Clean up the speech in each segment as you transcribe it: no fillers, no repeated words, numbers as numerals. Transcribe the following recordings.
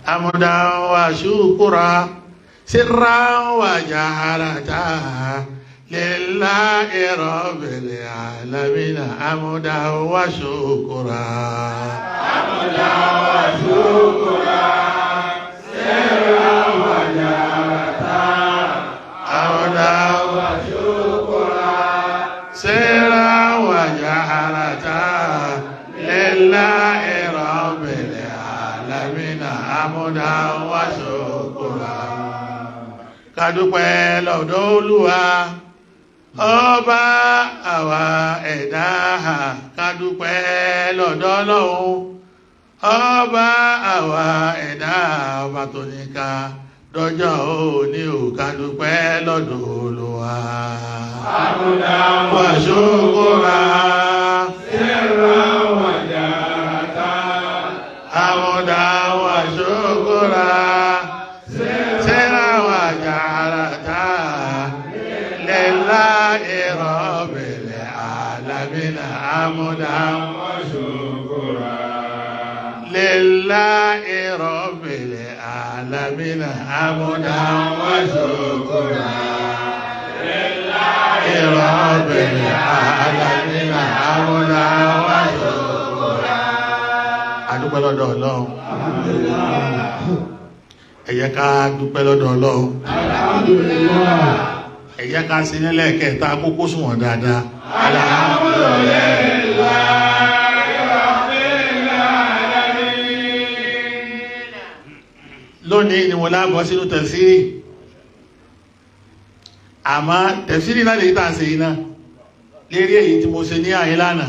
حمدا وشكرا سرا وجهرة لله رب العالمين حمدا وشكرا حمدا وشكرا سرا وجهرة حمدا وشكرا سرا وجهرة لله رب العالمين حمدا وشكرا ká dúpẹ́ lọ́dọ̀ Olúwa ọba àwa ẹ̀dá ká dúpẹ́ lọ́dọ̀ Ọlọ́run ọba àwa ẹ̀dá ọba tó ní ká dọjọ́ òní ò ká dúpẹ́ lọ́dọ̀ Olúwa. حمدا وشكرا سرا وجهرة حمدا وشكرا سرا وجهرة لله رب العالمين حمدا وشكرا لله رب العالمين حمدا وشكرا لله رب العالمين حمدا وشكرا adúpẹ́ lọ́dọ̀ Ọlọ́run ẹ jẹ́ ká dúpẹ́ lọ́dọ̀ Ọlọ́run ẹ jẹ́ ká sí nílẹ̀ kẹta kókó sùnwọ̀n dáadáa lónìí ni wọ́n lábọ́ sínú tẹ̀sírì àmá tẹ̀sírì náà lè tàà sí iná lérí èyí tí mo ṣe ní àyí lánàá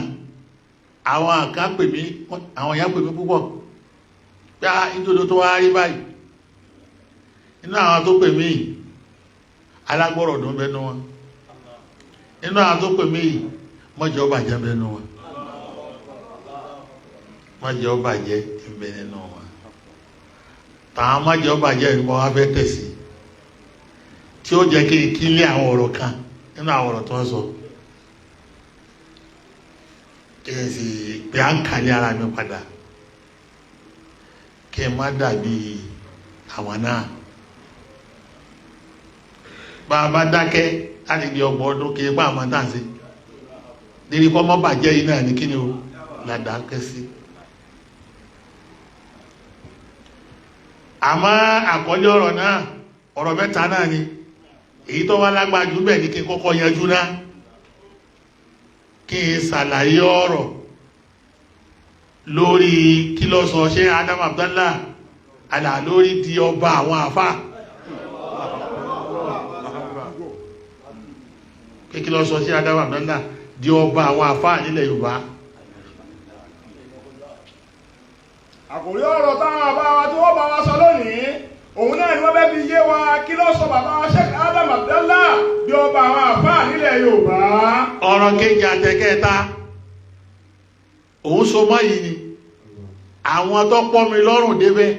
àwọn àkà pè mí àwọn ìyá pè mí púpọ̀ pé á ìjọdó tó wá rí báyìí inú àwọn tó pè mí alágbọ́rọ̀ ọ̀dún bẹnu wọn inú àwọn tó pè mí mọ́jọ́ bàjẹ́ bẹnu wọn mọ́jọ́ bàjẹ́ ìbẹ̀ nínú wọn tàwọn mọ́jọ́ bàjẹ́ ìbọn wá fẹ́ tẹ̀sí tí ó jẹ́ kí kílé àwọn ọ̀rọ̀ kan nínú àwọn ọ̀rọ̀ tó ń sọ kí n sì pé à ń kàlẹ̀ ara mi padà kí n má dàbí àwọn náà bá a bá dákẹ́ láti di ọgbọ̀n ọdún kí n bá àwọn tàn sí níbi kọ́ mọ́ bàjẹ́ yìí náà ní kí ni o ládàákẹ́ sí àmọ́ àkọlé ọ̀rọ̀ náà ọ̀rọ̀ mẹ́ta náà ni èyí tó wá lágbàájú bẹ́ẹ̀ ní kí n kọ́kọ́ yanjú náà kí n ṣàlàyé ọ̀rọ̀ lórí kí ló sọ ṣé Adam Abdallah àlà lórí di ọba àwọn àfà kí ló sọ ṣé Adam Abdallah di ọba àwọn àfà nílẹ̀ Yorùbá. àkòrí ọ̀rọ̀ táwọn bàbá wa tí wọ́n bá wa sọ lónìí òun náà ni wọ́n fẹ́ fi yé wa kí ló sọ bàbá wa Sheikh Adam Abdallah bí ọba àwọn àfáà nílẹ̀ Yorùbá. ọ̀rọ̀ kejì àtẹ̀kẹta òun so mọ́ yìí ni àwọn tó pọ́ mi lọ́rùn débẹ̀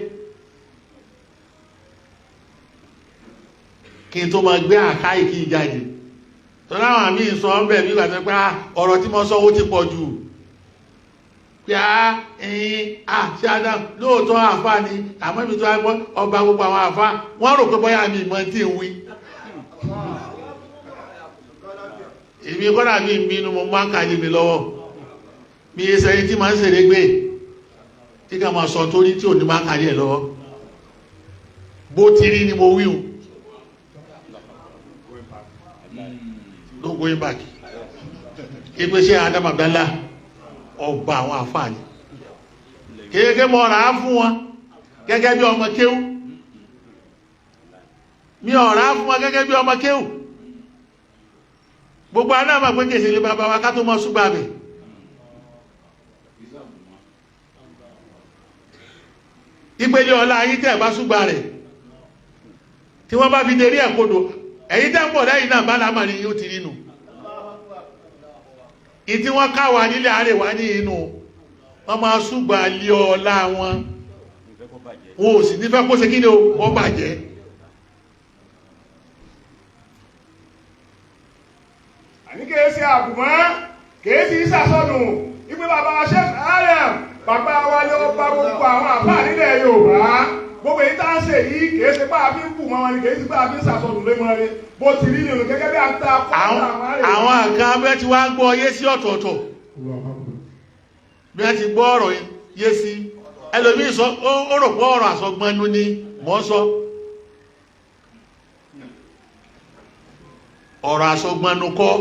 kí n tó máa gbé àkáì kí jáde tó láwọn àmì ìsọ ọ́bẹ̀ bí gbàtẹ́ pé ọ̀rọ̀ tí mo sọ ó ti pọ̀ jù pé ṣe Adam lóòótọ́ àfáà ni àmọ́ ibi tó wá gbọ́ ọba gbogbo àwọn àfáà wọ́n rò pé bóyá mi ìmọ̀ tí ń wí èmi kọ́nà bí n bínú mo máa ń kàlí mi lọ́wọ́ mi yẹ sẹ́yìn tí máa ń ṣeré gbé tí ká máa sọ torí tí ò ní máa ń kàlí ẹ̀ lọ́wọ́ bó ti rí ni mo wíhùn ló going back ìpèsè Adam Abdallah ọba àwọn àfáàní kéèké mọ́ ọ̀rá fún wọn gẹ́gẹ́ bí ọmọ kéwú mi ọ̀rá fún wọn gẹ́gẹ́ bí ọmọ kéwú gbogbo aná ma pé kèsè lè bàbá wa ká tó mọ́ ṣúgbà bẹ̀ ìpele ọlá ayé tẹ́ bá ṣúgbà rẹ̀ tí wọ́n bá fi dérí ẹ̀kọ́dọ̀ èyí tẹ́ ń bọ̀ lẹ́yìn náà bá lámà ní yóò ti rínú ìtí wọ́n káwà nílẹ̀ àrẹwà ní inú wọ́n máa ṣúgbà lé ọlá wọn wọn ò sì nífẹ́ kó ṣe kí ni ó bàjẹ́ àní kìí ṣe àbùmọ́ kìí sí ìsàsọ́nù ipé bàbá Sheikh Adam bàbá wa ló bá gbogbo àwọn àfáà nílẹ̀ Yorùbá èyí tá ń ṣe yìí kìí ṣe pé àfi ń kù mọ́ wọn ni kìí ṣe pé àfi ń ṣàṣọdùn lé wọn ni bó ti rí nínú gẹ́gẹ́ bí à ń ta kọ́ àwọn àkàn abẹ́ tí wọ́n gbọ́ yé sí ọ̀tọ̀ọ̀tọ̀ bí wọ́n ti gbọ́ ọ̀rọ̀ yé sí ẹlòmíì sọ ó rò pé ọ̀rọ̀ àsọgbọnú ni mọ́ sọ ọ̀rọ̀ àsọgbọnú kọ́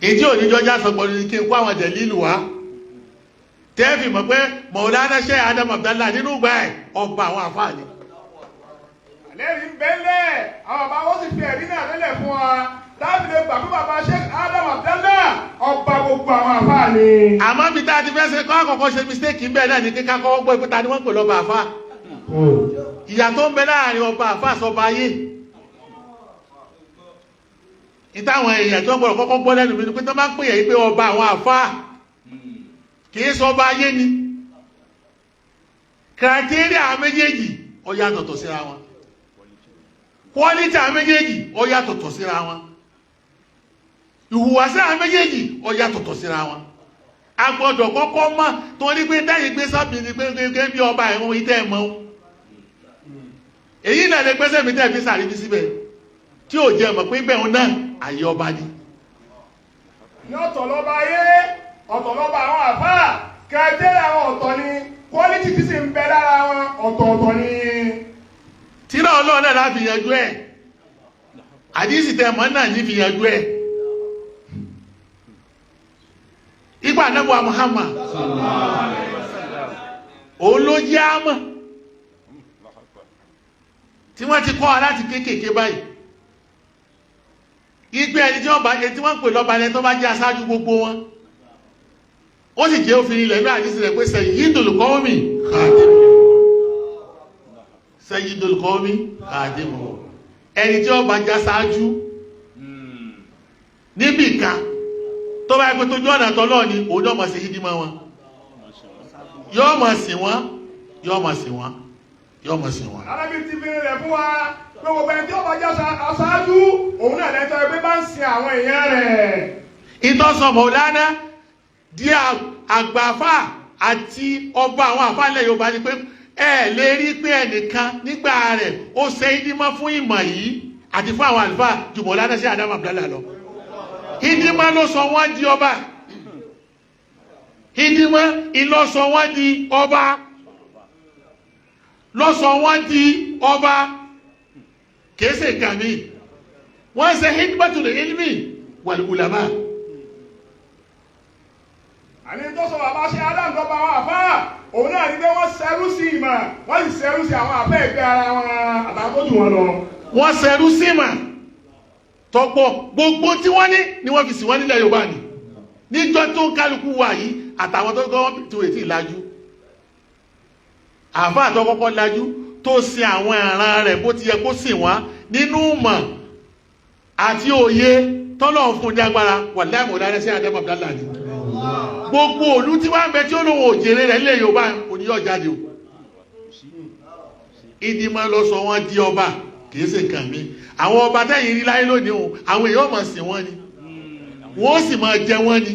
ìdí òníjọ́já àsọgbọnú ni kí n kó àwọn dẹ̀lílù wá tẹ́ẹ̀fì mọ̀ pé Maulana Sheikh Adam Abdallah nínú gbà ẹ̀ ọba àwọn àfáàní lẹ́yìn bẹ́lẹ̀ àwọn bàbá wọ́n sì fi ẹ̀rí náà lélẹ̀ fún wa láti lè gbà fún bàbá Sheikh Adam Abdallah ọba gbogbo àwọn àfáàní. àmọ́ bí tá a ti fẹ́ ṣe kọ́ àkọ́kọ́ ṣe mistake ń bẹ̀ náà ní kíkà kọ́ gbọ́ ìpẹ́ta ni wọ́n pè lọ́ba àfá ìyà tó ń bẹ láàrin ọba àfá sọba ayé ìtàwọn èèyàn tó gbọ́dọ̀ kọ́kọ́ gbọ́ lẹ́nu mi ni pé tó bá ń pè yẹ̀ pé ọba àwọn àfá kìí sọba ayé ni criteria méjèèjì ó yàtọ̀tọ̀ síra wọn quality méjèèjì ó yàtọ̀tọ̀ síra wọn ìhùwàsí méjèèjì ó yàtọ̀tọ̀ síra wọn a gbọ́dọ̀ kọ́kọ́ mọ̀ tó ní pé dáyé gbé sábì ní pé gẹ́gẹ́ bí ọba ẹ̀wọ̀n ìtẹ́ ẹ̀mọ́ èyí náà lè gbẹ́sẹ̀ mi tẹ́ fi sàrí bí síbẹ̀ tí ò jẹ́ mọ̀ pé bẹ̀rún náà ayé ọba ni ní ọ̀tọ̀ lọ́ba ayé ọ̀tọ̀ lọ́ba àwọn àfá kẹ́ẹ̀tẹ́rẹ̀ àwọn ọ̀tọ̀ ni quality tí sì ń bẹ lára wọn ọ̀tọ̀ọ̀tọ̀ ni tíra Ọlọ́run náà láti yanjú ẹ̀ àdísì tẹ́mọ̀ náà ní fi yanjú ẹ̀ ìgbà Ànábì Muhammad òun ló jẹ́ àmọ́ tí wọ́n ti kọ́ aláti kéékèèké báyìí ìgbé ẹni tí wọ́n pè lọ́ba ẹni tó bá jẹ́ aṣáájú gbogbo wọn ó sì jẹ́ òfin ilẹ̀ ní àdísì rẹ̀ pé sayyidul qawmi khadimuhu sayyidul qawmi khadimuhu ẹni tí ó bá jẹ́ aṣáájú níbì kan tó bá ẹgbẹ́ tó jọ́ ọ̀nà tọ́lọ́ ni òun yóò máa ṣe hídímọ̀ wọn yóò máa sìn wọ́n yóò máa sìn wọ́n yóò máa sìn wọ́n. alábí ti fi rẹ̀ fún wa pé gbogbo ẹni tí ó bá jẹ́ aṣáájú òun náà lẹ́tọ́ ẹgbẹ́ bá ń sin àwọn èèyàn rẹ̀. ìtọ́sọ̀ Maulana di àgbàfà àti ọba àwọn àfáàlẹ̀ Yorùbá ni pé ẹ lè rí pé ẹnìkan nígbà rẹ̀ ó ṣe hídímọ̀ fún ìmọ̀ yìí àti fún àwọn àlùfáà ju Maulana Sheikh Adam Abdallah lọ. Hídímọ̀ ló sọ wọ́n di ọba hídímọ̀ ìlọ sọ wọ́n di ọba lọ sọ wọ́n di ọba kèése gàmí wọ́n ṣe hidmatul ilmi wal ulama àní tó sọ bàbá Sheikh Adam lọ́ba àwọn àfá òun náà ní pé wọ́n ṣẹrú sí ìmọ̀ wọ́n sì ṣẹrú sí àwọn àfẹ́ ìgbé ara wọn àtàwọn tó jù wọn lọ wọ́n ṣẹrú sí ìmọ̀ tọ́pọ̀ gbogbo tí wọ́n ní ni wọ́n fi sí wọ́n nílẹ̀ Yorùbá ní níjọ́ tó ń kálukú wà yìí àtàwọn tó gọ́wọ́n tó ètí ìlàjú àfá àtọ́kọ́kọ́ lájú tó sin àwọn ìran rẹ̀ bó ti yẹ kó sìn wọ́n nínú mọ̀ àti òye tọ́lọ̀ fún ní agbára wà láì Maulana Sheikh Adam Abdallah ní gbogbo òlú tí wọ́n ń bẹ tí ó lóun òjèrè rẹ̀ nílẹ̀ Yorùbá oníyọ̀ jáde o ìdímọ̀ lọ sọ wọ́n di ọba kìí ṣe nǹkan mi àwọn ọba tẹ́yìn rí láyé lónìí o àwọn èèyàn máa sìn wọ́n ni wọ́n sì máa jẹ wọ́n ni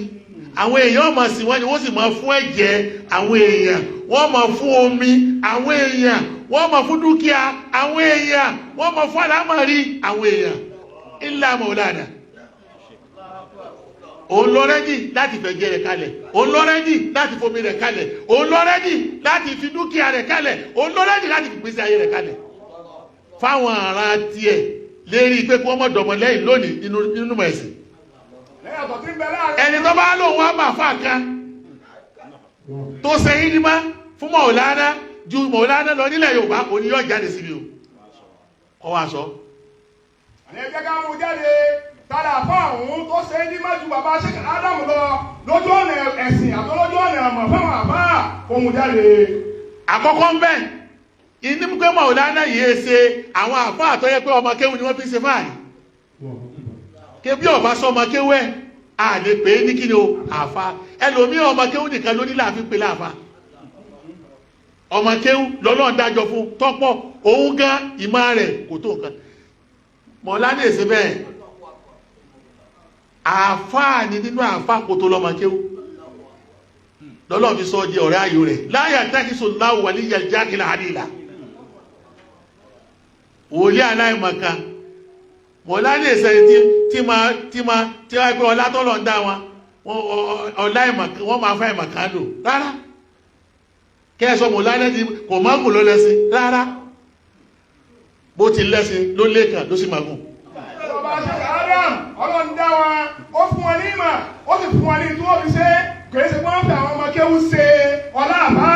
àwọn èèyàn máa sìn wọ́n ni wọ́n sì máa fún ẹ̀jẹ̀ àwọn èèyàn wọ́n máa fún omi àwọn èèyàn wọ́n máa fún dúkìá àwọn èèyàn wọ́n máa fún àlámọ̀rí àwọn èèyàn illa Maulana òun lọ rẹ́dì láti fẹ̀jẹ̀ rẹ̀ kalẹ̀ òun lọ rẹ́dì láti fomi rẹ̀ kalẹ̀ òun lọ rẹ́dì láti fi dúkìá rẹ̀ kalẹ̀ òun lọ rẹ́dì láti fi gbèsè ayé rẹ̀ kalẹ̀ fáwọn ará tiẹ̀ lérí pé kí wọ́n mọ̀ dọ̀mọ̀ lẹ́yìn lónìí nínú ẹ̀sìn ẹni tó bá lóun wá máa fà kan tó ṣe hídímà fún Maulana ju Maulana lọ nílẹ̀ Yorùbá òní yóò jáde síbi o kọ́ wá sọ. àní ẹjẹ́ ká mú jáde tààdà fáwọn tó ṣe hídímà ju bàbá Sheikh Adam lọ lójú ọ̀nà ẹ̀sìn àti lójú ọ̀nà ọmọ fáwọn àbá kó mú jáde. àkọ́kọ́ ń bẹ̀ ìní pé Maulana yìí ṣe àwọn àfá àtọ́yẹ pé ọmọ kéwù ni wọ́n fi ṣe fáàrí kébí ọba sọ ọmọ kéwù ẹ̀ a lè pè é ní kí ni o àfá ẹlòmí ọmọ kéwù nìkan ló nílà fi pè láàfá ọmọ kéwù lọ́lọ́run dájọ́ fún tọ́pọ̀ òun gan ìmọ̀ rẹ̀ kò tó nǹkan Maulana èsè bẹ́ẹ̀ àfá ni nínú àfá kò tó lọ́mọ kéwù lọ́lọ́ fi sọ di ọ̀rẹ́ ayò rẹ̀ la yattakhidullahu waliyyal jahila halila wòlíì aláìmọ̀kan mọ̀lá ní ìsẹ̀yìn tí wá pé ọlá tọ́lọ̀ ń dá wọn ọláìmọ̀kan wọ́n máa fẹ́ ìmọ̀kan lò rárá kẹ́ẹ̀sọ mọ̀lá lẹ́sìn kò mọ́gùn ló lẹ́sìn rárá bó ti lẹ́sìn ló lẹ́kàn ló sì mọ́gùn. Bàbá Sheikh Adam Ọlọ́run dá wa ó fún wọn ní ìmọ̀ ó sì fún wọn ní tí wọ́n fi ṣe kò ṣe wọ́n fi àwọn ọmọ kéwú ṣe ọlá àbá.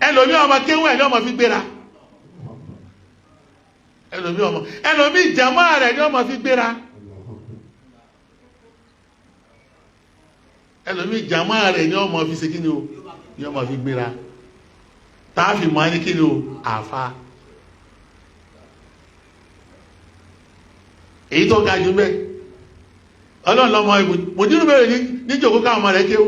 ẹlòmí ọmọ kéwú ẹ̀ ní ọmọ fi gbéra ẹlòmí ìjàmọ́ rẹ̀ ní ọmọ fi gbéra ẹlòmí ìjàmọ́ rẹ̀ ní ọmọ fi ṣe kí ni o ní ọmọ fi gbéra táàfì mọ́ ní kí ni o àfa èyí tó ga jù mẹ́ ọlọ́run lọ́mọ ìbò mòdínú bẹ̀rẹ̀ ní jòkó káwọn ọmọ rẹ̀ kéwú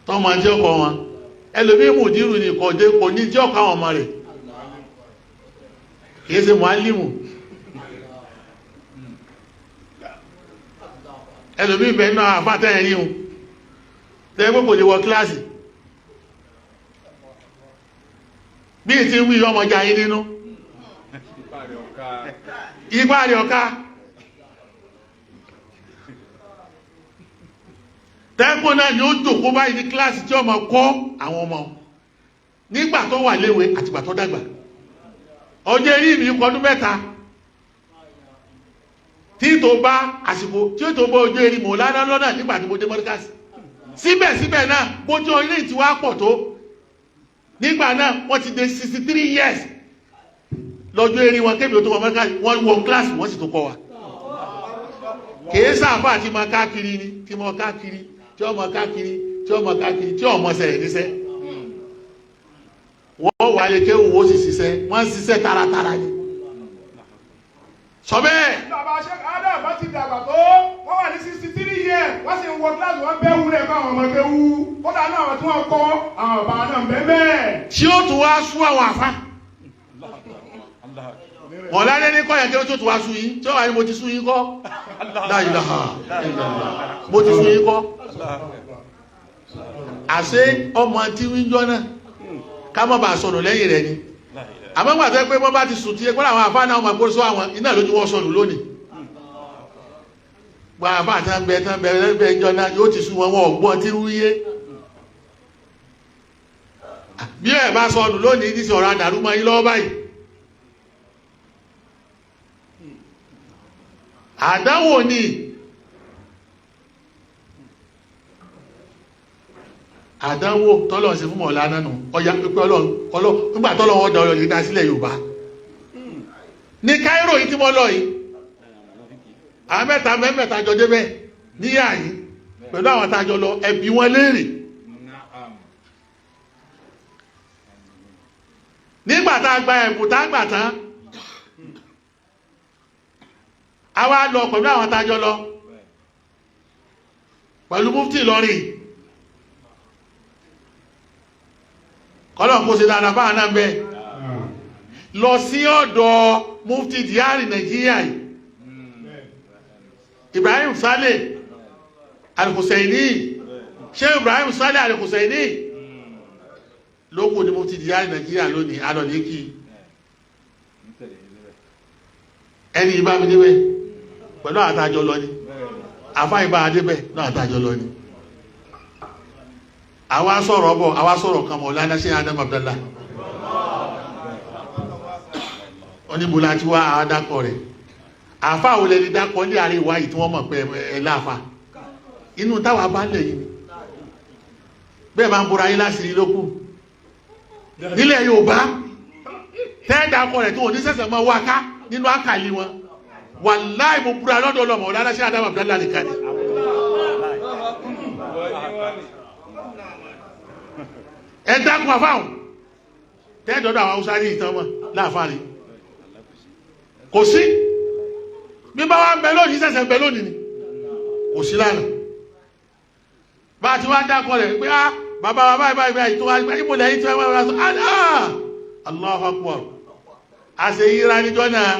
tọ́mọ tí ó kọ wọn ẹlòmí mòdínú ní kò ní tí ó kọ àwọn ọmọ rẹ̀ kìí ṣe mùálímù ẹlòmí bẹ̀rẹ̀ náà àfáàtẹ́ ẹ̀rí hun tẹ́gbẹ́ kò lè wọ kíláàsì bí i ti wí ọmọ jayé nínú igbá rẹ̀ ọ̀ká tẹ́gbọ́n náà ni ó jòkó báyìí ní kíláàsì tí ọmọ kọ́ àwọn ọmọ nígbà tó wà léwe àtìgbà tó dàgbà ọjọ́ eré mi kọdún mẹ́ta tí tó bá àsìkò tí ó tó bá ọjọ́ eré mọ̀ ládá lọ́nà nígbà tí mo dé mọ́ríkàsì síbẹ̀síbẹ̀ náà bójú ilé tí wá pọ̀ tó nígbà náà wọ́n ti dé 63 years lọ́jọ́ eré wọn kébì tó wọ́n mọ́ríkàsì wọ́n wọ́n kíláàsì wọ́n sì tó kọ́ wa kìí sáàfà àti ma káàkiri ni tí mọ káàkiri tí ọmọ káàkiri tí ọmọ káàkiri tí ọmọ sẹ̀rẹ̀ níṣẹ́ wọ́n wà lè kéwù ó sì ṣiṣẹ́ wọ́n ṣiṣẹ́ taratara ni sọ bẹ́ẹ̀. Bàbá Sheikh Adam bá ti dàgbà tó wọ́n wà ní 63 years wọ́n sì ń wọ kíláàsì wọ́n bẹ́ wúlẹ̀ fún àwọn ọmọ kéwú kódà náà àwọn tí wọ́n kọ́ àwọn bàbá náà bẹ́ẹ̀. tí ó tún wá sú àwọn àfa wọ́n lálé ní kọ́ yẹn kí ó tó tún wá sú yín tí ó wà ní mo ti sú yín kọ́ la ilaha illallah mo ti sú yín kọ́ àṣé ọmọ tí wíjọ́ náà ká má bàa sọnù lẹ́yìn rẹ̀ ni àmọ́ gbà tẹ́ pé wọ́n bá ti sùn tí ẹgbẹ́ àwọn àfáà náà wọ́n gbó sọ àwọn iná lójú wọ́n sọnù lónìí gba àfáà tán bẹ ẹjọ́ náà yóò ti sún wọn ọgbọ́n tí wúyé bí ẹ̀ bá sọnù lónìí ní sọ̀rọ̀ àdàrúmọ́ yín lọ́wọ́ báyìí àdánwò ni àdánwò tọ́lọ̀ sí fún mọ̀lá nánú ọya pípẹ́ ọlọ́run nígbà tọ́lọ̀ wọ́n dá ọ̀rọ̀ yìí dá sílẹ̀ Yorùbá ní Cairo yìí tí wọ́n lọ yìí àwọn mẹ́ta jọ débẹ̀ níyà yìí pẹ̀lú àwọn tàjọ lọ ẹbí wọn léèrè nígbà tá a gba ẹ̀bùn tá a gbà tán a wá lọ pẹ̀lú àwọn tàjọ lọ pẹ̀lú mufti lọ́rìn kọ́lọ̀n kó ṣe dáadáa báà náà bẹ́ lọ sí ọ̀dọ̀ mufti diari Nàìjíríà yìí Ibrahim Saleh Al-Husseini Sheikh Ibrahim Saleh Al-Husseini lókò ní mufti diari Nàìjíríà lónìí alọ̀lẹ́kì ẹni ìbá mi débẹ̀ pẹ̀lú àtàjọ lọ ni àfá ìbá adébẹ̀ náà àtàjọ lọ ni àwa sọ̀rọ̀ bọ̀ àwa sọ̀rọ̀ kan mọ̀ lánàá sí Adam Abdallah oníbùlá tí wá àádákọ̀ rẹ̀ àfá olè ní dákọ̀ ní àrí ìwáyìí tí wọ́n mọ̀ pé ẹ̀láàfá inú táwà bá lè yìí bẹ́ẹ̀ máa ń búra yí láṣìírí lókù nílẹ̀ Yorùbá tẹ́ẹ̀dákọ̀ rẹ̀ tí wọ́n ní sẹ́sẹ̀ mọ́ wá ká nínú àkàlì wọn wàláhì mo búra lọ́dọ̀ ọlọ́mọ lánàá sí Adam Abdallah nìkan ni ẹ̀dàkùn àfáhùn tẹ́ẹ̀dọ̀dọ̀ àwọn Haúsá ní ìtàn wọn láàfáàrí kò sí bí bá wá ń bẹ lónìí sẹ́sẹ̀ ń bẹ lónìí ni kò sí lánàá bá ti wá dákọ̀ rẹ̀ pé á bàbá báyìí tó wá gbá ipò lẹ́yìn tí wọ́n wá sọ Allahu Akbar àṣẹ yíra níjọ́ náà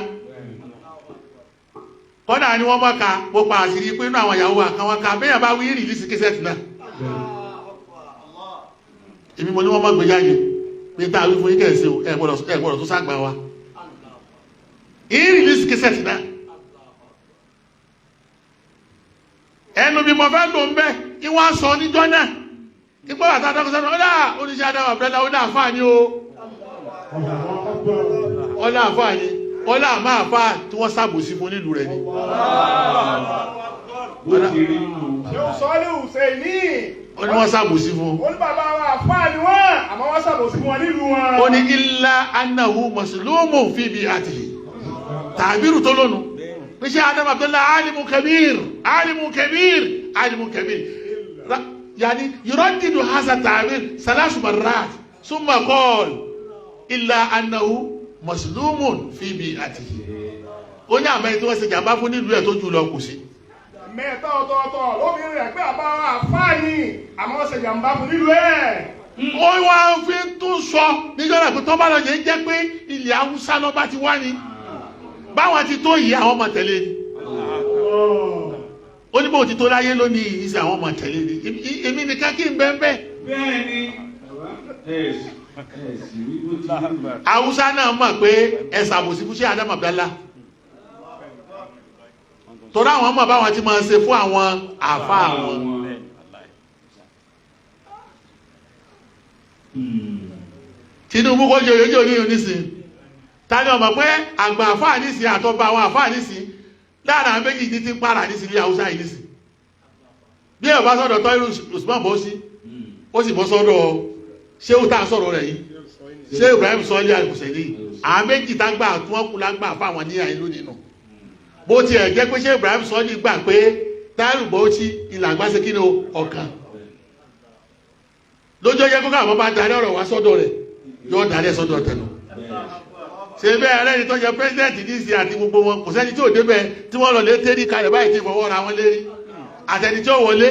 kọ́dà ni wọ́n mọ́ ka mo pa àṣírí pé inú àwọn ìyàwó wa kan wọ́n ka bẹ́ẹ̀ bá wí rìlísì kẹsẹ̀tì náà èmi mo ní wọ́n mọ́ gbé jáde pé tá a wí fún yín kẹ̀sí o ẹ gbọ́dọ̀ tó ságbà wa rìlísì kẹsẹ̀tì náà ẹnu bí mo fẹ́ lò ń bẹ́ kí wọ́n sọ níjọ́ náà kí pé bàtà dọ́kítà náà ọ̀dà oníṣẹ́ adáwọ̀ abẹ́lá ọ̀dà àfáàní o ọ̀dà àfáàní ọ̀dà àmà àfáà tí wọ́n ṣàbòsí fún nílùú rẹ̀ ni. ṣé o sọ ní Hùsẹ́ìnì. ó ní wọ́n ṣàbòsí fún. ó ní bàbá wa àfáàní wọn àmọ́ wọ́n ṣàbòsí fún wọn nílùú wọn. ó ní illa annahu maslumun fi bi'atihi tàbírù tó lónù. بشي آدم عبد الله عالم كبير يعني يردد هذا التعبير 3 مرات ثم قال إلا أنه مظلوم في بيئته ó ní àmọ́ tí wọ́n ṣe jàmbá fún nílùú ẹ̀ tó jù lọ kù sí. mẹ́ta ọ̀tọ̀ọ̀tọ̀ lóbìnrin rẹ̀ pé àbá àfáàní àmọ́ wọ́n ṣe jàmbá fún nílùú ẹ̀. ó wá fi tún sọ níjọ́ náà pé tọ́ba lọ́jọ́ jẹ́ pé ilẹ̀ Haúsá ló bá ti wá ni báwọn ti tó yìí àwọn ọmọ tẹ̀lé ni ó ní bó ti tó láyé lónìí ìsì àwọn ọmọ tẹ̀lé ni èmi nìkan kí n bẹ́ẹ̀ bẹ́ẹ̀. bẹ́ẹ̀ni Haúsá náà mọ̀ pé ẹ ṣàbòsí fún Sheikh Adam Abdallah torí àwọn ọmọ báwọn ti máa ṣe fún àwọn àfa àwọn. Tinubu kò jẹ́ òyòjò ní onísìn tani ọmọ pé àgbà àfáà nísìn àtọ́ba àwọn àfáà nísìn láàrin àwọn méjì ní ti ń para nísìn ní Haúsá yìí nísìn bí ẹ̀ bá sọ́dọ̀ tọ́ Usman bọ́ sí ó sì bọ́ sọ́dọ̀ Shehu tá a sọ̀rọ̀ rẹ̀ yìí Shehu Ibrahim sọ́ọ́lì àkùsẹ̀lì àwọn méjì tá gbà tí wọ́n kú lágbà fáwọn ní àìlú nínú bó tiẹ̀ jẹ́ pé Shehu Ibrahim sọ́ọ́lì gbà pé táìlù bọ́ sí ìlàgbà ṣe kí ni ọ̀kan lójó yẹ kó káwọn bá darí ọ̀rọ̀ wá sọ́dọ̀ rẹ̀ yóò darí ẹ̀ sọ́dọ̀ tẹ̀lú ṣe bẹ́ẹ̀ rẹ́ni tó jẹ́ pẹ́sidẹ̀ntì ní ìsìn àti gbogbo wọn kò sẹ́ni tí ò débẹ̀ tí wọ́n lọ lé tẹ́rí kalẹ̀ báyìí tí fọwọ́ ra wọn lérí àtẹni tí ó wọlé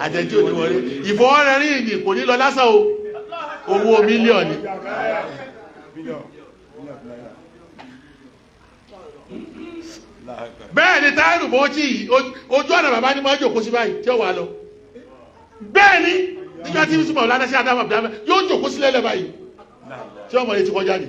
àtẹni tí ò ní wọlé ìfọwọ́rẹ́ rí ìní kò ní lọ lásán o owó mílíọ̀nù. bẹ́ẹ̀ ni táyà rúbọ̀ tí ojú ọ̀nà bàbá ní máa jòkó sí báyìí tí ó wà lọ bẹ́ẹ̀ ni níjọ́ tí Yusuf ọ̀làdá sí Adam Abdallah yóò jòkó sílẹ̀ lẹ́ báyìí tí ọmọ rẹ̀ ti kọjá ni.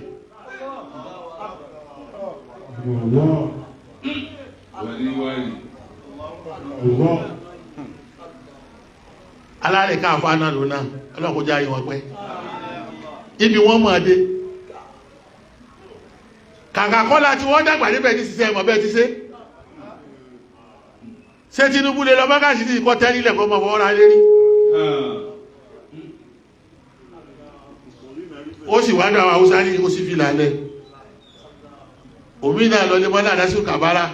Alárẹ̀ káàfà náà lónà ọlọ́kọjá yìí wọ́n pẹ́ ibi wọ́n mọ̀ dé kàkà kọ́lá tí wọ́n dàgbà níbẹ̀ ní ṣiṣẹ́ ẹ̀mọ̀ bẹ́ẹ̀ ti ṣe Tinubu lè lọ bá káàkiri sí ìkọ́ tẹ́rí ilẹ̀ kọ́ mọ̀ fọwọ́ra lérí ó sì wá dáwà Haúsá ní ó sì fi lálẹ́ òmìnà lọlé mọ́lá àdásí kàbárà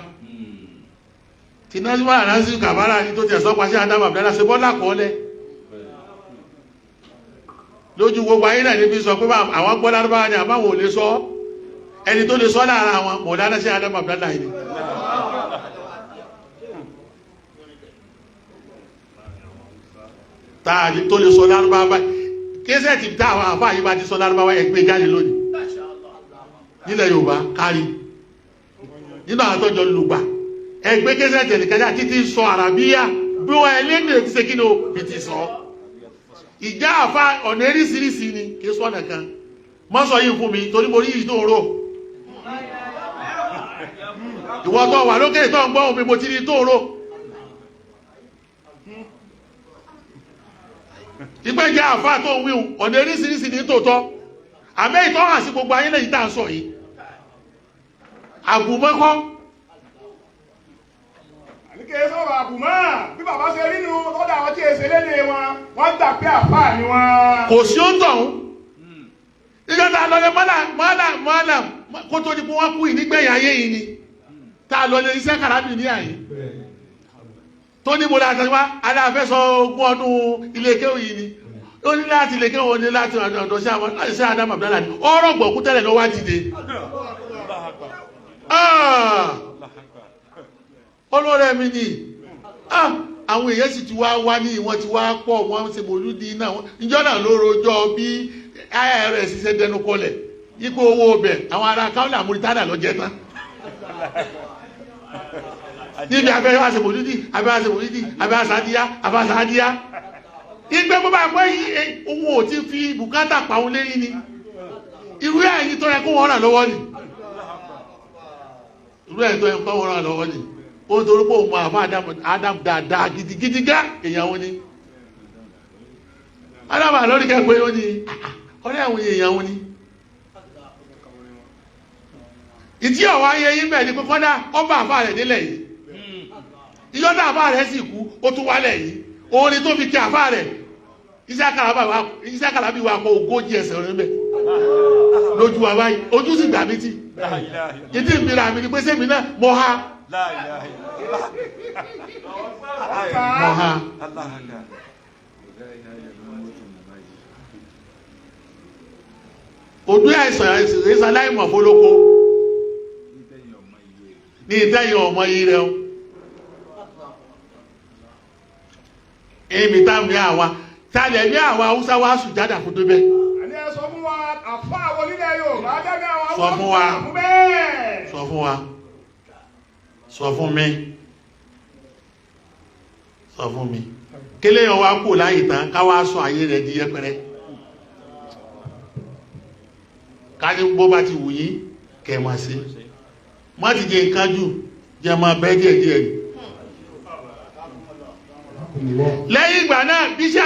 tí náà síwá àdásí kàbárà ní tó tẹ̀ sọ́pàá sí Adam Abdallah ṣe bọ́lá kọ́ọ́lẹ̀ lójú gbogbo ayé náà níbi sọ pé àwọn gbọ́ lárúbáwá ni àbáwọn ò lè sọ ẹni tó lè sọ láàrin àwọn mọ̀lá sí Adam Abdallah yìí táàdì tó lè sọ lárúbáwá kéṣẹ́ ti dá àwọn àfáà yìí bá ti sọ lárúbáwá ẹgbẹ́ jáde lónìí nílẹ̀ Yorùbá kárí nínú àwọn tọ́jọ́ lùgbà ẹgbẹ́ kéṣẹ́ tẹ̀lẹ̀kẹ́jà títí sọ àràbíyà bí wọ́n ẹlẹ́dẹ̀ ti ṣe kí ni ó bí ti sọ ìjà àfá ọ̀nà eríṣiríṣi ni kí sọ nìkan mọ́ sọ yìí fún mi torí mo rí yìí tó rò ìwọ tó wà lókè tó ń gbọ́ omi mo ti rí tó rò ìgbẹ́ ìjà àfá tó ń wíhun ọ̀nà eríṣiríṣi ní tòótọ́ àmẹ́ ìtọ́ hàn sí gbogbo ayé lẹ́yìn tá à ń sọ yìí àbùmọ́kọ́ àníkẹ́ sọ̀rọ̀ àbùmọ́ bí bàbá ṣe rí nu lọ́dọ̀ àwọn tí èsè lédè wọn wọ́n gbà pé àfáà ni wọn. kò sí ó tọ̀hún ìjọba lọlé mọ́là kó tó di pé wọ́n kú ìnígbẹ̀yìn ayé yìí ni tá a lọlé iṣẹ́ kàrábì ní àyè tó ní mo láti wá aláfẹ́sọ ogún ọdún ilé kéwì yìí ni ó ní láti ilé kéwì ní láti ọ̀dọ̀ sí Adam Abdallah ni ọ̀rọ̀ gbọ̀kú tẹ́lẹ̀ ló wá dìde olóòrẹ́ mi ni àwọn èèyàn sì ti wá ní wọ́n ti wá pọ̀ wọ́n ṣe mòlúdí náà ìjọ náà ló rojọ́ bí IRS ṣe dẹnu kọlẹ̀ yípo owó ọbẹ̀ àwọn ará káwọ́lẹ̀ àmúrítánà lọ jẹ tán níbi abẹ́rẹ́ wá ṣe mòlúdì abẹ́rẹ́ ṣe mòlúdì abẹ́rẹ́ sàdíyá abẹ́rẹ́ sàdíyá ìgbẹ́ bó bá pẹ́ ohun ò ti fi bùkátà pàwọn lérí ni irú ẹ̀yìn tó yẹ kó wọ́n ràn lọ́wọ́ ni irú ẹ̀yìn tó yẹ kó wọ́n ràn lọ́wọ́ ni ó torí pé òun àfa Adam dáadáa gidigidi gá èèyàn wọn ni Adam àlọ́rí kẹ́kọ̀ọ́ yóò ní ọ̀rẹ́ àwọn èèyàn wọn ni ìdí ọ̀wá ayé yín bẹ́ẹ̀ ni pé kọ́dá ọba àfa rẹ̀ délẹ̀ yìí ìjọba àfa rẹ̀ sì kú ó tún wálẹ̀ yìí orin tó fi kí àfa rẹ̀ iṣẹ́ kàlábì wa kọ 40 ẹsẹ̀ orin bẹ́ẹ̀ lójú wa báyìí ojú sì gbà mí tì ìdí ìmìíràn àmì ni pé sẹ́mi náà mọ́ ha mọ́ ha òdú àìsàn ìsàláìmọ̀ fólókó ní ìtẹ́yìn ọmọ yìí rẹ̀ o èmì táàmì àwa tààlẹ̀ ní àwa Haúsá wá sùjádà fún tó bẹ́ ẹni ẹ sọ fún wa àfá àwọn onílẹ̀ Yorùbá dáadáa àwọn sọ fún wa fún bẹ́ẹ̀ sọ fún wa sọ fún mi sọ fún mi kílé yàn wá kò láyé tán káwá sọ ayé rẹ̀ di yẹpẹrẹ ká ní gbọ́ bá ti wù yí kẹ̀mà sí má ti jẹ nǹkan jù jẹ máa bẹ́ díẹ̀ díẹ̀ lẹ́yìn ìgbà náà bí iṣẹ́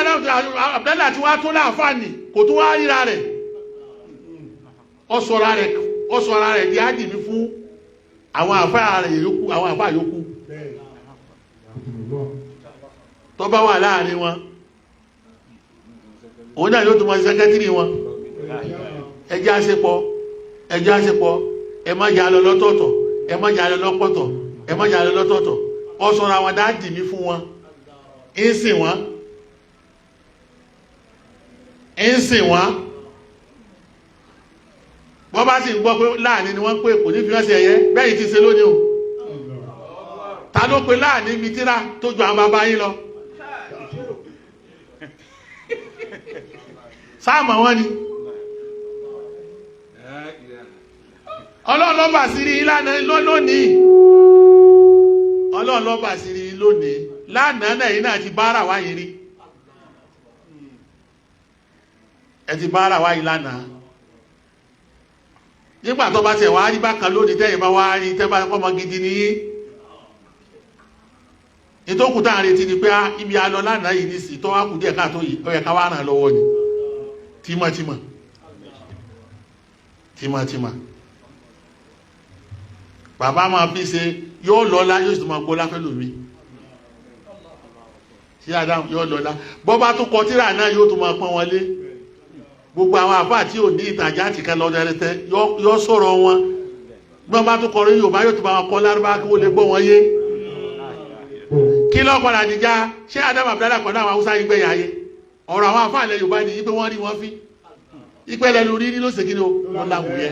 Abdallah tí wá tó láàfáàní kò tó wá ríra rẹ̀ ó sọ̀rọ̀ rẹ̀ di ájìmí fún àwọn àfáà rẹ̀ yòókù àwọn àfáà yòókù tó bá wà láàrin wọn òun náà yóò tó mọ́ sẹ́kẹ́tìrì wọn ẹjẹ́ àṣepọ̀ ẹ má jà lọ lọ́tọ̀ọ̀tọ̀ ẹ má jà lọ lọ́pọ̀tọ̀ ẹ má jà lọ lọ́tọ̀ọ̀tọ̀ ọ sọ̀rọ̀ àwọn dáàdì mi fún wọn ń sìn wọ́n wọ́n bá sì ń gbọ́ pé láàrin ni wọ́n pè kò ní fi wọ́n sí ẹ̀yẹ bẹ́yìn ti ṣe lónìí o ta ló pe láàrin mi tíra tó ju àwọn bàbá yín lọ sáàmà wọn ni Ọlọ́run ló bá sí rí ìlànà lónìí Ọlọ́run ló bá sí rí lónìí lánàá náà yìí náà ti bára wáyé rí ẹ ti bára wáyé lánàá nígbà tó bá tẹ̀ wá rí bákan lónìí tẹ́yìn bá wá rí tẹ́ bá pọ́mọ gidi ní ìtókù táà retí ni pé ibi alọ lánàá yìí nísì tó wá kù díẹ̀ káà tó yìí ó yẹ ká wá ràn lọ́wọ́ ni tímọ̀tímọ̀ bàbá máa fi ṣe yóò lọ́lá yóò sì máa gbọ́lá fẹ́ lómi sí Adam yóò lọ́lá bọ́bá tó kọ tíra náà yóò tó máa pọ́n wọn lé gbogbo àwọn àfáà tí ò ní ìtajà àti kan lọ́dọ̀ ẹrẹtẹ yóò sọ̀rọ̀ wọn gbọ́n bá tó kọrin Yorùbá yóò tó bá wọn kọ́ Lárúbá kí wọ́n lè gbọ́ wọn yé kí lọ́ padà dìjà ṣé Adam Abdallah pẹ̀lú àwọn Haúsá yìí gbẹ̀yà ayé ọ̀rọ̀ àwọn àfáà ilẹ̀ Yorùbá ni pé wọ́n rí wọn fí ìpẹ́lẹ̀ lórí ní ló ṣèkí ni wọ́n láwùyẹ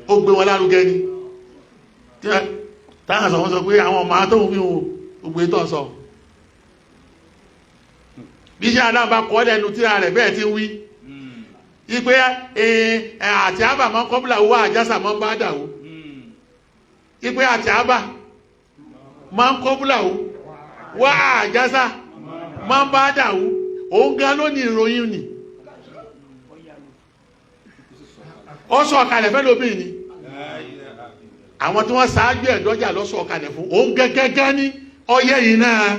ó gbé wọn lárugẹ ni táwọn sọ wọ́n sọ pé àwọn ọmọ àtọ́wò fi hàn ògbé tó sọ bí iṣẹ́ Adam bá kọ́ lẹ́nu tíra rẹ̀ bẹ́ẹ̀ ti wí ipé àti àbà mọ́ kọ́bùlà owó àjásà mọ́ bá dàwó ipé àti àbà mọ́ kọ́bùlà owó àjásà mọ́ bá dàwó òun gan ló ní ìròyìn ni ó sọ ọ̀kalẹ̀ fẹ́ lóbi ni àwọn tí wọ́n sáájú ẹ̀dọ́jà lọ sọ ọ̀kalẹ̀ fún òun gẹ́gẹ́gẹ́ ní ọyẹ́ yìí náà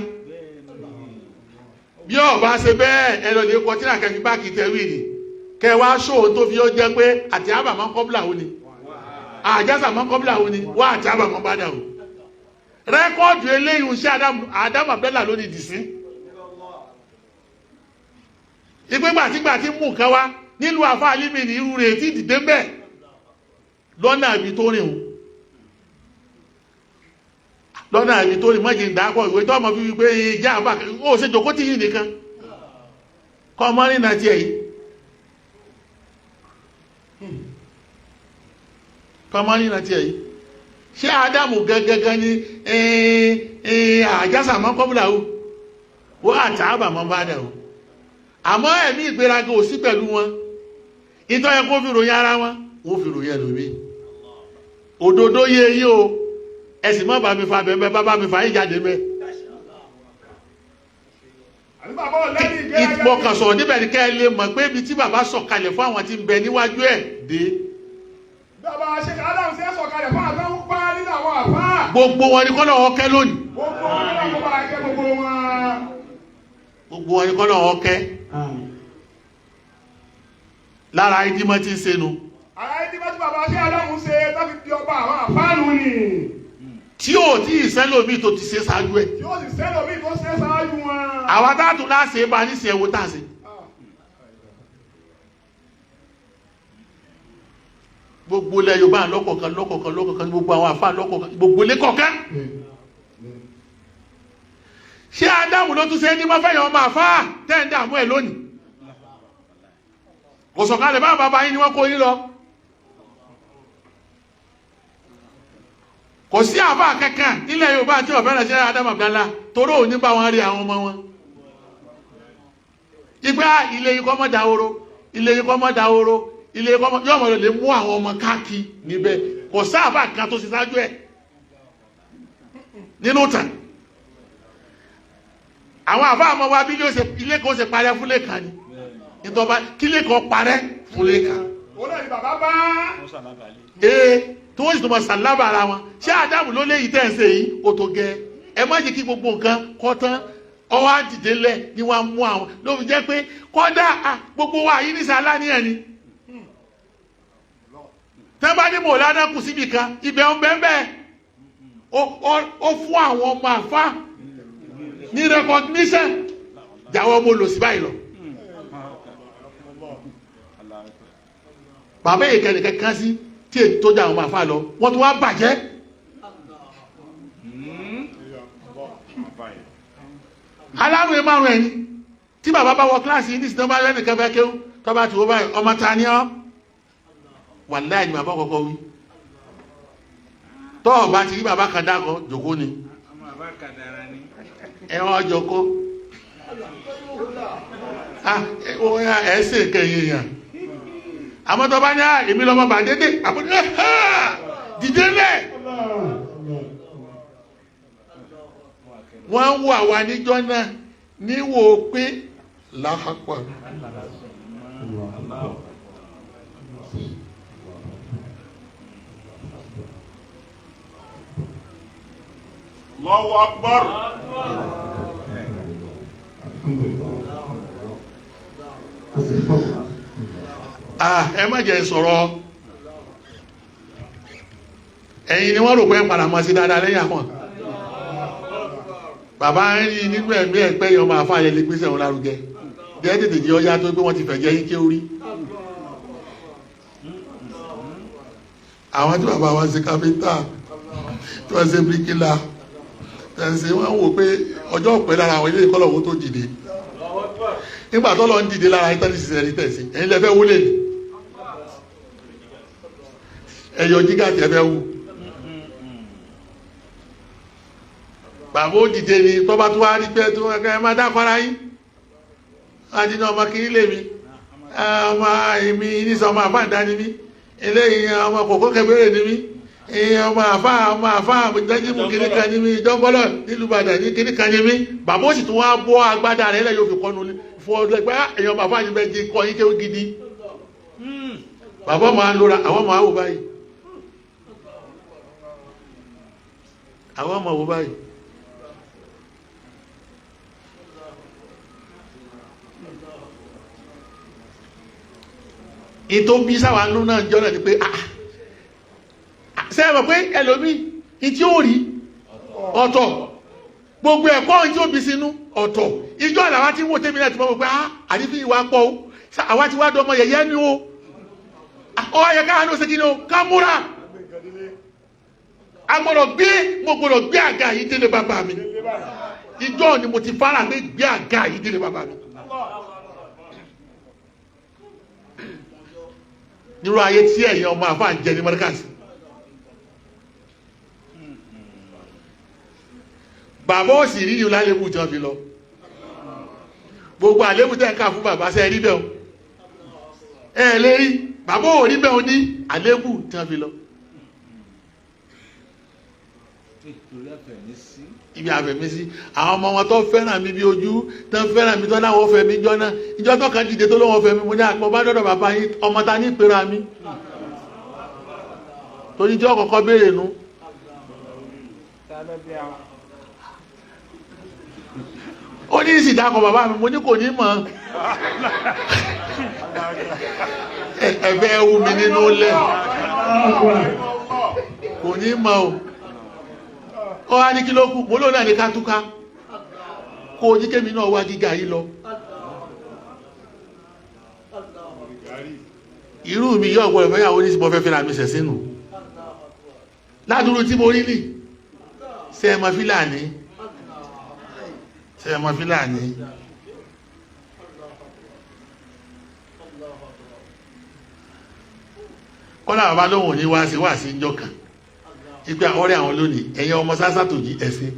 bí ọba ṣe bẹ́ẹ̀ ẹ̀rọ lè kọ tíra kẹfì bá kìí tẹ̀wé ni kẹwàá ṣòwò tó fi ó jẹ́ pé àti àbà mọ́ kọ́bùlà ó ni àjásà mọ́ kọ́bùlà ó ni wá àti àbà mọ́ bá dà ó rẹ́kọ́ọ̀dù eléyìí ń ṣe Adam Abdallah lónìí dìsí ìgbégbàtígbà tí mú kan wá nílùú àfá alímì ní irú rẹ̀ tí dìde bẹ́ẹ̀ lọ́nà àbí tó rìn hùn lọ́nà àbí tó rìn mọ́jì ìdákọ̀ ìwé tó mọ̀ fi wípé ìjá àfá ó ṣe jòkó tí yìí nìkan kọ mọ́ rìn náà tí ẹ̀yí kọ mọ́ rìn náà tí ẹ̀yí ṣé Ádámù gẹ́gẹ́gẹ́ ní àjásà mọ́ kọ́bùlà wọ́n àtàbà mọ́ bá dẹ̀ àmọ́ ẹ̀mí ìgbéraga ò sí pẹ̀lú wọn ìtọ́ yẹ kó fi ròyìn ara wọn wọ́n fi ròyìn ẹlòmí òdodo yé yí o ẹ̀sìn mọ́ bá mi fa bẹ́ẹ̀ bá mi fa yín jáde bẹ́ẹ̀. Ìtìmọ̀ kan sọ̀rọ̀ níbẹ̀ ni kẹ́ ẹ lè mọ̀ pé ibi tí bàbá sọ̀kalẹ̀ fún àwọn tí ń bẹ níwájú ẹ̀ dé. Bàbá Sheikh Adam ṣe sọ̀kalẹ̀ fún àtàwọn pa nínú àwọn àfáà. Gbogbo wọn ni kọ́nà ọkẹ́ lónìí. Gbogbo wọn ni kọ́nà ọkẹ́ gbogbo wọn. Gbogbo wọn ni kọ́nà ọkẹ́. Lára ìdímọ̀ tí ń ṣe nu. Ara ìdímọ̀ tí bàbá Sheikh Adam ṣe láti fi ọba àwọn àfáà nù ni. Tí ò tí ìṣẹ́lómi tó ti ṣe ṣáájú ẹ̀. Tí ó sì ṣẹlómi tó ṣe ṣáájú wọn. Àwa táàtù láṣẹ bá ní ṣe ẹwọ táàṣẹ. Gbogbo ilẹ̀ Yorùbá lọ́kọ̀ọ̀kan gbogbo àwọn àfáà lọ́kọ̀ọ̀kan gbogbo ilé kọ̀ọ̀kan. Ṣé Ádámù ló tún ṣe ní mọ́fẹ́yàn ọmọ àfáà tẹ́ ń dààmú ẹ̀ lónìí? Kò sọ̀kalẹ̀ bá bàbá yín ni wọ́n kó yín lọ. Kò sí àfáà kankan nílẹ̀ Yorùbá tí ọ̀fẹ́ rẹ̀ ṣe Ádámù Abdallah toró ò ní bá wọn rí àwọn ọmọ wọn. Ìgbà ilé yìí kọ́ mọ́ dahoro ilé yìí kọ́ mọ́ dahoro ilé yìí kọ́ mọ́ yọ̀mọ̀ lè mú àwọn ọmọ káàkiri níbẹ̀ kò sí àfáà kan tó ṣe ṣáájú ẹ̀ nínú tàn. Àwọn àfáà ọmọ wa bí ilé kan ṣe parẹ́ fúnlé kan ni ìtọ́ba kílé kan parẹ́ fúnlé kan. Ó lè ní bàbá bá. Tí wọ́n sì tó mọ̀ sàlábà ara wọn ṣé Ádámù ló léyìí tẹ́ ń ṣe yìí ó tó gẹ ẹ má jẹ́ kí gbogbo nǹkan kọ́ tán ọwọ́ àdìdé lẹ̀ ni wọ́n á mú àwọn ló fi jẹ́ pé kọ́dà gbogbo wa yìí ní sàlá ní ẹni tẹ́ bá ní mọ̀lánà kù síbi kan ibẹ̀ ń bẹ́ẹ̀ bẹ́ẹ̀ ó fún àwọn ọmọ àfa ní recognition jáwọ́ ọmọ olùsí báyìí lọ. Bàbá yìí kẹ́nìkan kan sí tí èyí tó jà àwọn ọmọ àfa lọ wọ́n tún wá bàjẹ́. Alárùn ẹ̀ márùn ẹni tí bàbá bá wọ kíláàsì yìí ní ìsìnkú bá lẹ́nìkan fẹ́ kéwú tó bá ti wọ́ báyìí ọmọ ta ni ọ́ wàláhì ni bàbá kọ́kọ́ wí tọ́ ọ̀bá ti rí bàbá kan dákọ̀ jòkó ni ẹ̀wọ̀n jòkó ẹ̀ sì kẹyìn yàn àmọ́ tó bá ní èmi lọ́mọ bà dédé àbúrò dìde lẹ̀ wọ́n ń wò àwa níjọ́ náà níwò pé láhàpọ̀ Allahu Akbar. Ẹ má jẹ́ sọ̀rọ̀ ẹ̀yin ni wọ́n rò pé padà mọ́ sí dáadáa lẹ́yìn àwọn bàbá ń rí nínú ẹ̀mí ẹ̀pẹ́ yọ máa fà yẹn lè gbéṣẹ́ wọn lárugẹ jẹ́ tètè jẹ́ ọjá tó pé wọ́n ti fẹ̀jẹ́ yín ké orí àwọn tí bàbá wa ṣe káfíńtà tí wọ́n ṣe bíríkìlà tẹ̀sí wọ́n wò pé ọjọ́ ọ̀pẹ lára àwọn ilé ìkọlọ̀wọ́ tó dìde nígbà tó lọ ń dìde lára ìtẹ́lẹ̀ ṣiṣẹ́ ní tẹ̀sí ẹ̀yin lẹ́fẹ́ wúlé ní ẹ̀yọ jígà tí ẹ fẹ́ wú bàbá ó dìde ni tó bá tó wá rí pé tó ẹ máa dákọ́ra yín láti ní ọmọ kiri lè mi ọmọ èmi nísọ ọmọ àfáàdá ni mí eléyìí ọmọ kòkó kẹbẹrẹ ni mí ọmọ àfáà àmọ̀jájímù kiri kan ni mí ìjọ́gbọ́lọ̀ nílùú Ìbàdàn ní kiri kan ni mí bàbá ó sì tún wá bọ́ agbádá rẹ̀ lẹ́yìn òfin kọ́nu fún ọdún ẹgbẹ́ èèyàn bàbá yìí bẹ́ẹ̀ di kọ́ yín kéwú gidi bàbá máa ń lora àwọn máa wò báyìí àwọn máa wò báyìí ètò bí sáwà nínú náà jọ́nà ni pé sẹ́yìn mọ̀ pé ẹlòmí ìtí ó rí ọ̀tọ̀ gbogbo ẹ̀kọ́ ìtí ó bí sínú ọ̀tọ̀ ìjọ àlàwà tí wọ́n tẹ́mi láti mọ́ pé àdífí ìwà pọ̀ ó àwa ti wá dọmọ yẹ̀yẹ́ ní ó ọ̀yẹ̀ káà ní ó sẹ́kí ní ó ká múra mo gbọ́dọ̀ gbé àga yìí délé bàbá mi ìjọ ni mo ti fara pé gbé àga yìí délé bàbá mi nírú ayé tí ẹ̀yin ọmọ àfáà ń jẹ ní mọ́ríkàsì bàbá ò sì rí ní lálébù tí wọ́n fi lọ gbogbo àlébù tẹ́ ń ká fún bàbá sẹ́ rí bẹ́ẹ̀ ẹ lè rí bàbá ò rí bẹ́ẹ̀ ní àlébù tí wọ́n fi lọ ibi àfẹ̀mí sí àwọn ọmọ wọn tó fẹ́ràn mi bí ojú tó fẹ́ràn mi tó láwọn fẹ́ mi jọ náà ìjọ tó kan dìde tó lọ́wọ́ fẹ́ mi mo ní àpọ̀ bá dọ́dọ̀ bàbá yín ọmọ ta ní ìpera mi torí tí ọkọ̀ọ̀kọ́ béèrè nu ó ní ìsìdákọ̀ bàbá mi mo ní kò ní mọ̀ ẹ̀fẹ́ ewu mi nínú lẹ́ kò ní mọ̀ o ó wá ní kí ló kù mo lóun náà ní ká túká kó o ní kémi náà wá gíga yìí lọ irú mi yọ ọ̀gbọ̀n ìfẹ́yàwó ní mo fẹ́ fẹ́ra mi sẹ̀ sínú ládùúrú tí mo rí nì ṣe ẹmọ fílàní kọ́lá bàbá lóhùn ní wá sí ìjọ kan ìgbà ọ̀rẹ́ àwọn lónìí ẹ̀yin ọmọ sásà tó jí ẹ̀sìn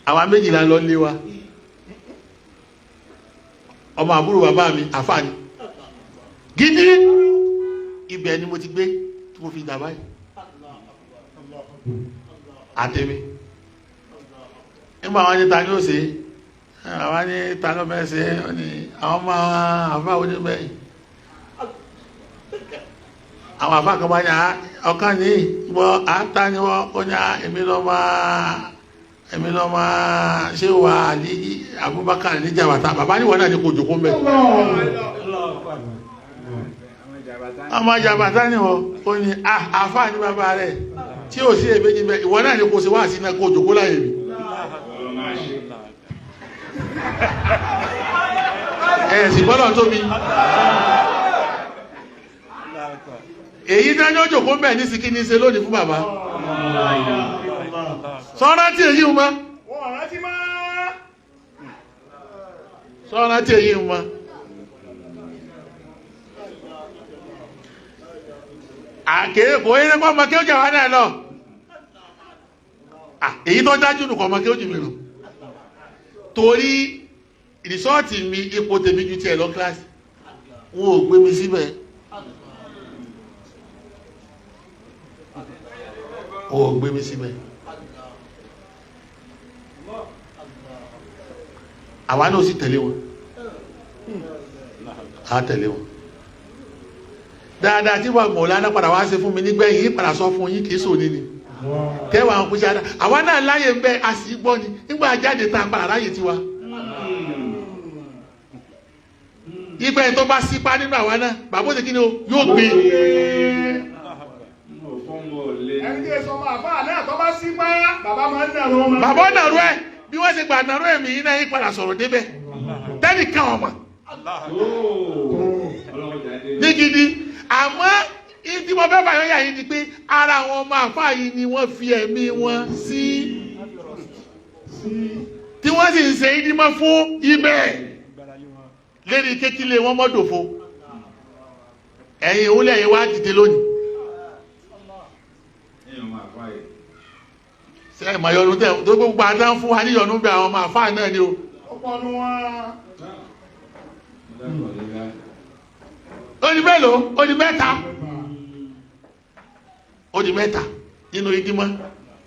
àwa méjìlá lọ lé wa ọmọ àbúrò bàbá mi àfààní gidi ibẹ̀ ni mo ti gbé tí mo fi dà báyìí àtẹ̀mí nígbà wọn ní ta ni ó ṣe àwọn ní ta ló bẹ́ẹ̀ ṣe àwọn ọmọ àfà oníbẹ̀yìn àwọn àfà kan bá ní ọkàn ní ìwọ àátá ni wọ́n ó ní èmi lọ máa ṣé wà ní Abubakar ní jàbàtà bàbá níwọ̀n náà ní kò jòkó mẹ́ ọmọ jàbàtà ni wọ́n ó ní àfà ní bàbá rẹ̀ tí ò sí èméjì mẹ́ ìwọ̀n náà ní kò sí wá sí náà kò jòkó láyé mi sì gbọ́dọ̀ tóbi èyí dájọ́ jòkó mẹ́ ní sí kí ní ṣe lónìí fún bàbá sọ́rọ́ tí èyí mọ́ sọ́rọ́ tí èyí mọ́ àkèékò èyí nípa ọmọ kí ó jà wá náà lọ èyí tó dájú nùkọ̀ ọmọ kí ó jù mí lọ torí rìsọ́ọ̀tì mi ipò tèmi ju tiẹ̀ lọ kíláàsì wọn ò gbé mi síbẹ̀ wọn ò gbé mi síbẹ̀ àwa náà sì tẹ̀lé wọn a tẹ̀lé wọn dáadáa tí wọ́n Mọ̀lánà padà wá ṣe fún mi nígbẹ̀yìn yìí padà sọ fún yín kìí sòní ni kẹwàá àwọn kúṣẹ́ àdá àwa náà láyé ń bẹ a sì gbọ́ ni nígbà jáde tá a padà ráyè tiwa ìgbẹ́ tó bá sípá nínú àwa náà bàbá òsè kí ni o yóò gbé ẹni tí èso máa bá náà tó bá sípá bàbá máa ń nàró ọmọ bàbá ó nàró ẹ bí wọ́n ṣe gbà nàró ẹ̀mí yìí náà yí padà sọ̀rọ̀ débẹ̀ tẹ́nìkan ọmọ ní gidi àmọ́ tí mo fẹ́ fàyọ́ yà yìí ni pé ara àwọn ọmọ àfáà yìí ni wọ́n fi ẹ̀mí wọn sí tí wọ́n sì ń ṣe ìdímọ́ fún ibẹ̀ lérí kékeré wọn mọ́dòfo ẹ̀yin òun lẹ́yìn wá dìde lónìí ṣe ẹ̀mọ̀ yọnu tẹ̀ tó gbogbo adá ń fún wa níyọnu bí àwọn ọmọ àfáà náà ni o ó di mélòó ó di mẹ́ta ó di mẹ́ta nínú ìdímọ́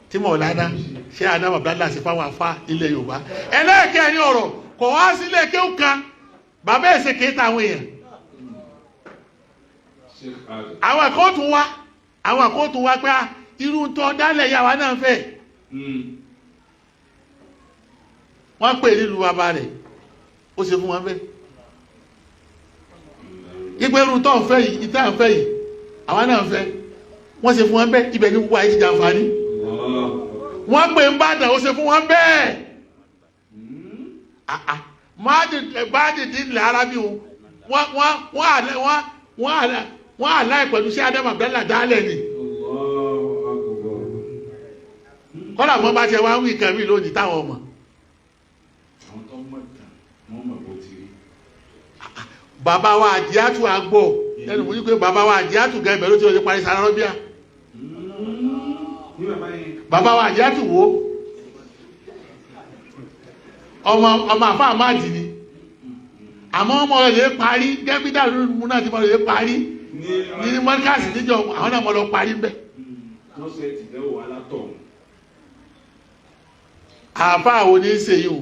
tí Mọ̀lánà ṣé Adam Abdallah sí fáwọn afá ilẹ̀ Yorùbá ẹlẹ́ẹ̀kẹ́ ní ọ̀rọ̀ kò wá sílé kéwù kan bàbá ẹ̀sẹ̀ kéta àwọn èèyàn àwọn àkóòtù wá pé irú tó dálẹ̀ yàwá náà fẹ́ wọ́n pè nílùú bàbá rẹ̀ ó ṣe fún wọn bẹ́ẹ̀ ìgbẹ́rù tó ń fẹ́ yìí ìta ń fẹ́ yìí àwọn náà ń fẹ́ wọ́n ṣe fún wọn bẹ́ẹ̀ ibẹ̀ ní gbogbo àyè ti jàǹfààní wọ́n pè ń bàdàn ó ṣe fún wọn bẹ́ẹ̀ báàdì ilẹ̀ arábí wọ́n àláì pẹ̀lú sí Adam Abdallah dálẹ̀ ni kọ́lá mọ́ bá ṣe wá ń wí kan rí lónìí táwọn ọmọ bàbá wa àjíátù àgbọ̀ ẹnu mú ní pé bàbá wa àjíátù gẹ́ ìbẹ̀rù tí ó ti parí sàrọ́bíà bàbá wa àjíátù wo ọmọ àfáà máàdì ni àmọ́ ọmọ rẹ̀ lè parí gẹ́bídà lórí náà ti mọ́ lè parí ní mọ́ríkàsì níjọ àwọn náà mọ́ lọ parí bẹ́ àfáà wo ní ṣe yìí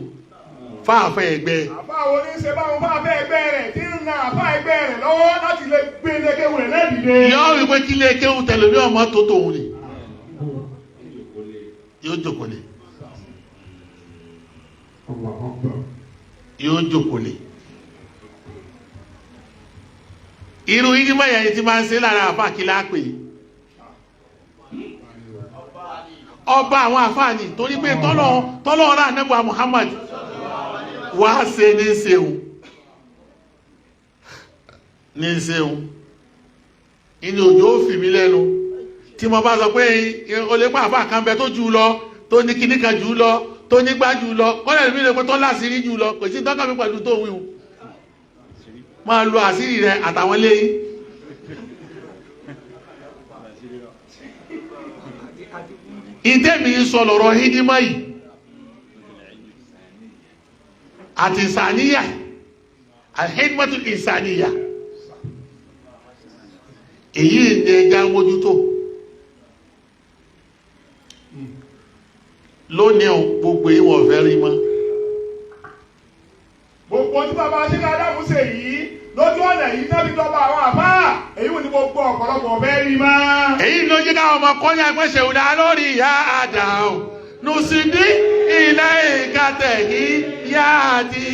fáàfẹ́ ẹgbẹ́ àfáà wo ní ṣe báwọn fáàfẹ́ ẹgbẹ́ rẹ̀ tí ń na àfáà ẹgbẹ́ rẹ̀ lọ́wọ́ láti lè gbé lékéwù rẹ̀ náà dìde. yóò rí pé kí lékéwù tẹ̀lé ní ọmọ tó tòun ni yóò jókòó-lé yóò jókòó-lé irú yìí nígbà yẹn tí máa ń ṣe lára àfáà kí lápè ọba àwọn àfáà ni torí pé tọ́lọ́ ọ̀rá ànábì Muhammad wá ṣe ní ṣeun ní ṣeun inú òjò ó fi mí lẹ́nu tí mo bá sọ pé o lè pa àfáà kan bẹ tó jù lọ tó ní kíní kan jù lọ tó ní gbá jù lọ kọ́lẹ̀ mi lè pé tó láṣìírí jù lọ kò sí tọ́ka mi pẹ̀lú tó wíwù máa lo àṣírí rẹ àtàwọn léyìn ìtẹ́mi sọ lọ́rọ̀ hídímọ́ yìí àti ìsàníyà alhidmatul ìsàníyà èyí ní ẹja mójútó lónìí gbogbo ìwọ̀n fẹ́ rí mọ́ gbogbo tí bàbá ṣe ká dáhùn ṣe yìí lójú ọ̀nà yìí tẹ́bí tọ́ba àwọn àfáà èyí wò ní gbogbo ọ̀pọ̀lọpọ̀ fẹ́ rí mọ́. èyí ló jẹ́ káwọn ọmọ kọ́ni àgbẹ̀ṣẹ̀ òdà lórí ìyá àdàó nùsìdí ilẹ̀ ìkàtẹ̀ yìí yá àdì.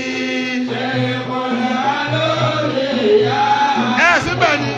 ẹ síbẹ̀ ni.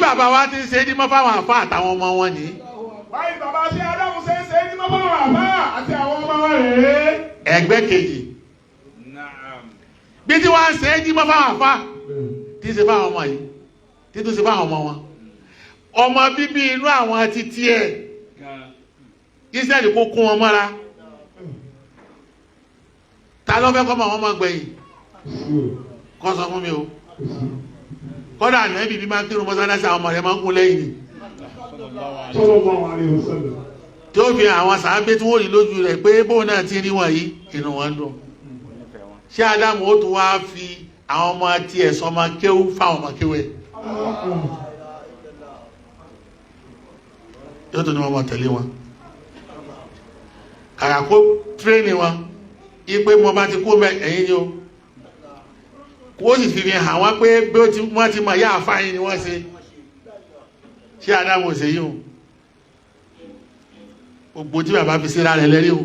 Bàbá wa ti ṣe ní mọ́ fáwọn àfá àtàwọn ọmọ wọn ní. Báyìí bàbá ṣe Ádámù ṣe ní mọ́ fáwọn àfá àti àwọn ọmọ wọn rèé. Ẹgbẹ́ kejì. Bí tí wọ́n ṣe ní mọ́ fáwọn àfá tí ṣe fáwọn ọmọ yìí tí tó ṣe fáwọn ọmọ wọn. Ọmọ bíbí inú àwọn títí ẹ̀ Ísírẹ́lì kó kún wọn mọ́ra. Ta ló fẹ́ kọ́ mọ̀ wọ́n mọ́ gbẹ̀yìn? Kọ́ sọ fún mi o. Kọ́dà nẹ́bí bí máa ń kírun mọ́sálásí àwọn ọmọ rẹ̀ máa ń kún lẹ́yìn ni. Tí ó fi àwọn sàábé tí wọ́n rí lójú rẹ̀ pé bóun náà ti rí wọn yìí inú wọn dùn. Ṣé Ádámù ó tún wá fi àwọn ọmọ tí ẹ̀sọ́ máa kéwú fáwọn ọmọ kéwú ẹ̀? Yóò tún ní wọn máa tẹ̀lé wọn. Kàkà kó tírénì wọn, ipe mo bá ti kó mẹ ẹ̀yìn ni o. Wọ́n sì fi hàn wọ́n pé bí wọ́n ti mọ̀ yá àfáyín ni wọ́n ṣe. Ṣé Ádámù ṣe yìí o? Gbogbo tí bàbá fi síra rẹ̀ lẹ́rí o.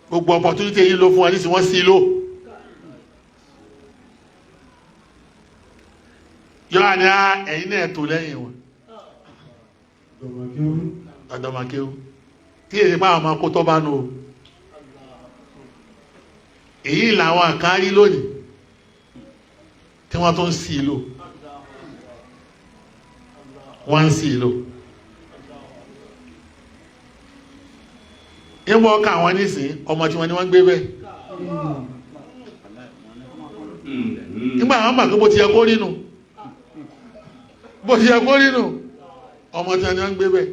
Gbogbo opportunity yìí ló fún wọn nísìn wọ́n sí lò. Yọ́ra ni ẹ̀yin náà tó lẹ́yìn wọn. Àdọ̀màkéwú. Tí èsì pa àwọn ọmọ kó tọ́ bá nù o. Èyí làwọn àkárí lónìí tí wọ́n tó ń sí ìlò wọ́n ń sí ìlò ìwọ̀n ọkà àwọn nísìn ọmọ tí wọ́n ní wọ́n gbé bẹ́ nígbà àwọn màkí bó ti yẹ kó rínú ọmọ tí wọ́n ní wọ́n gbé bẹ́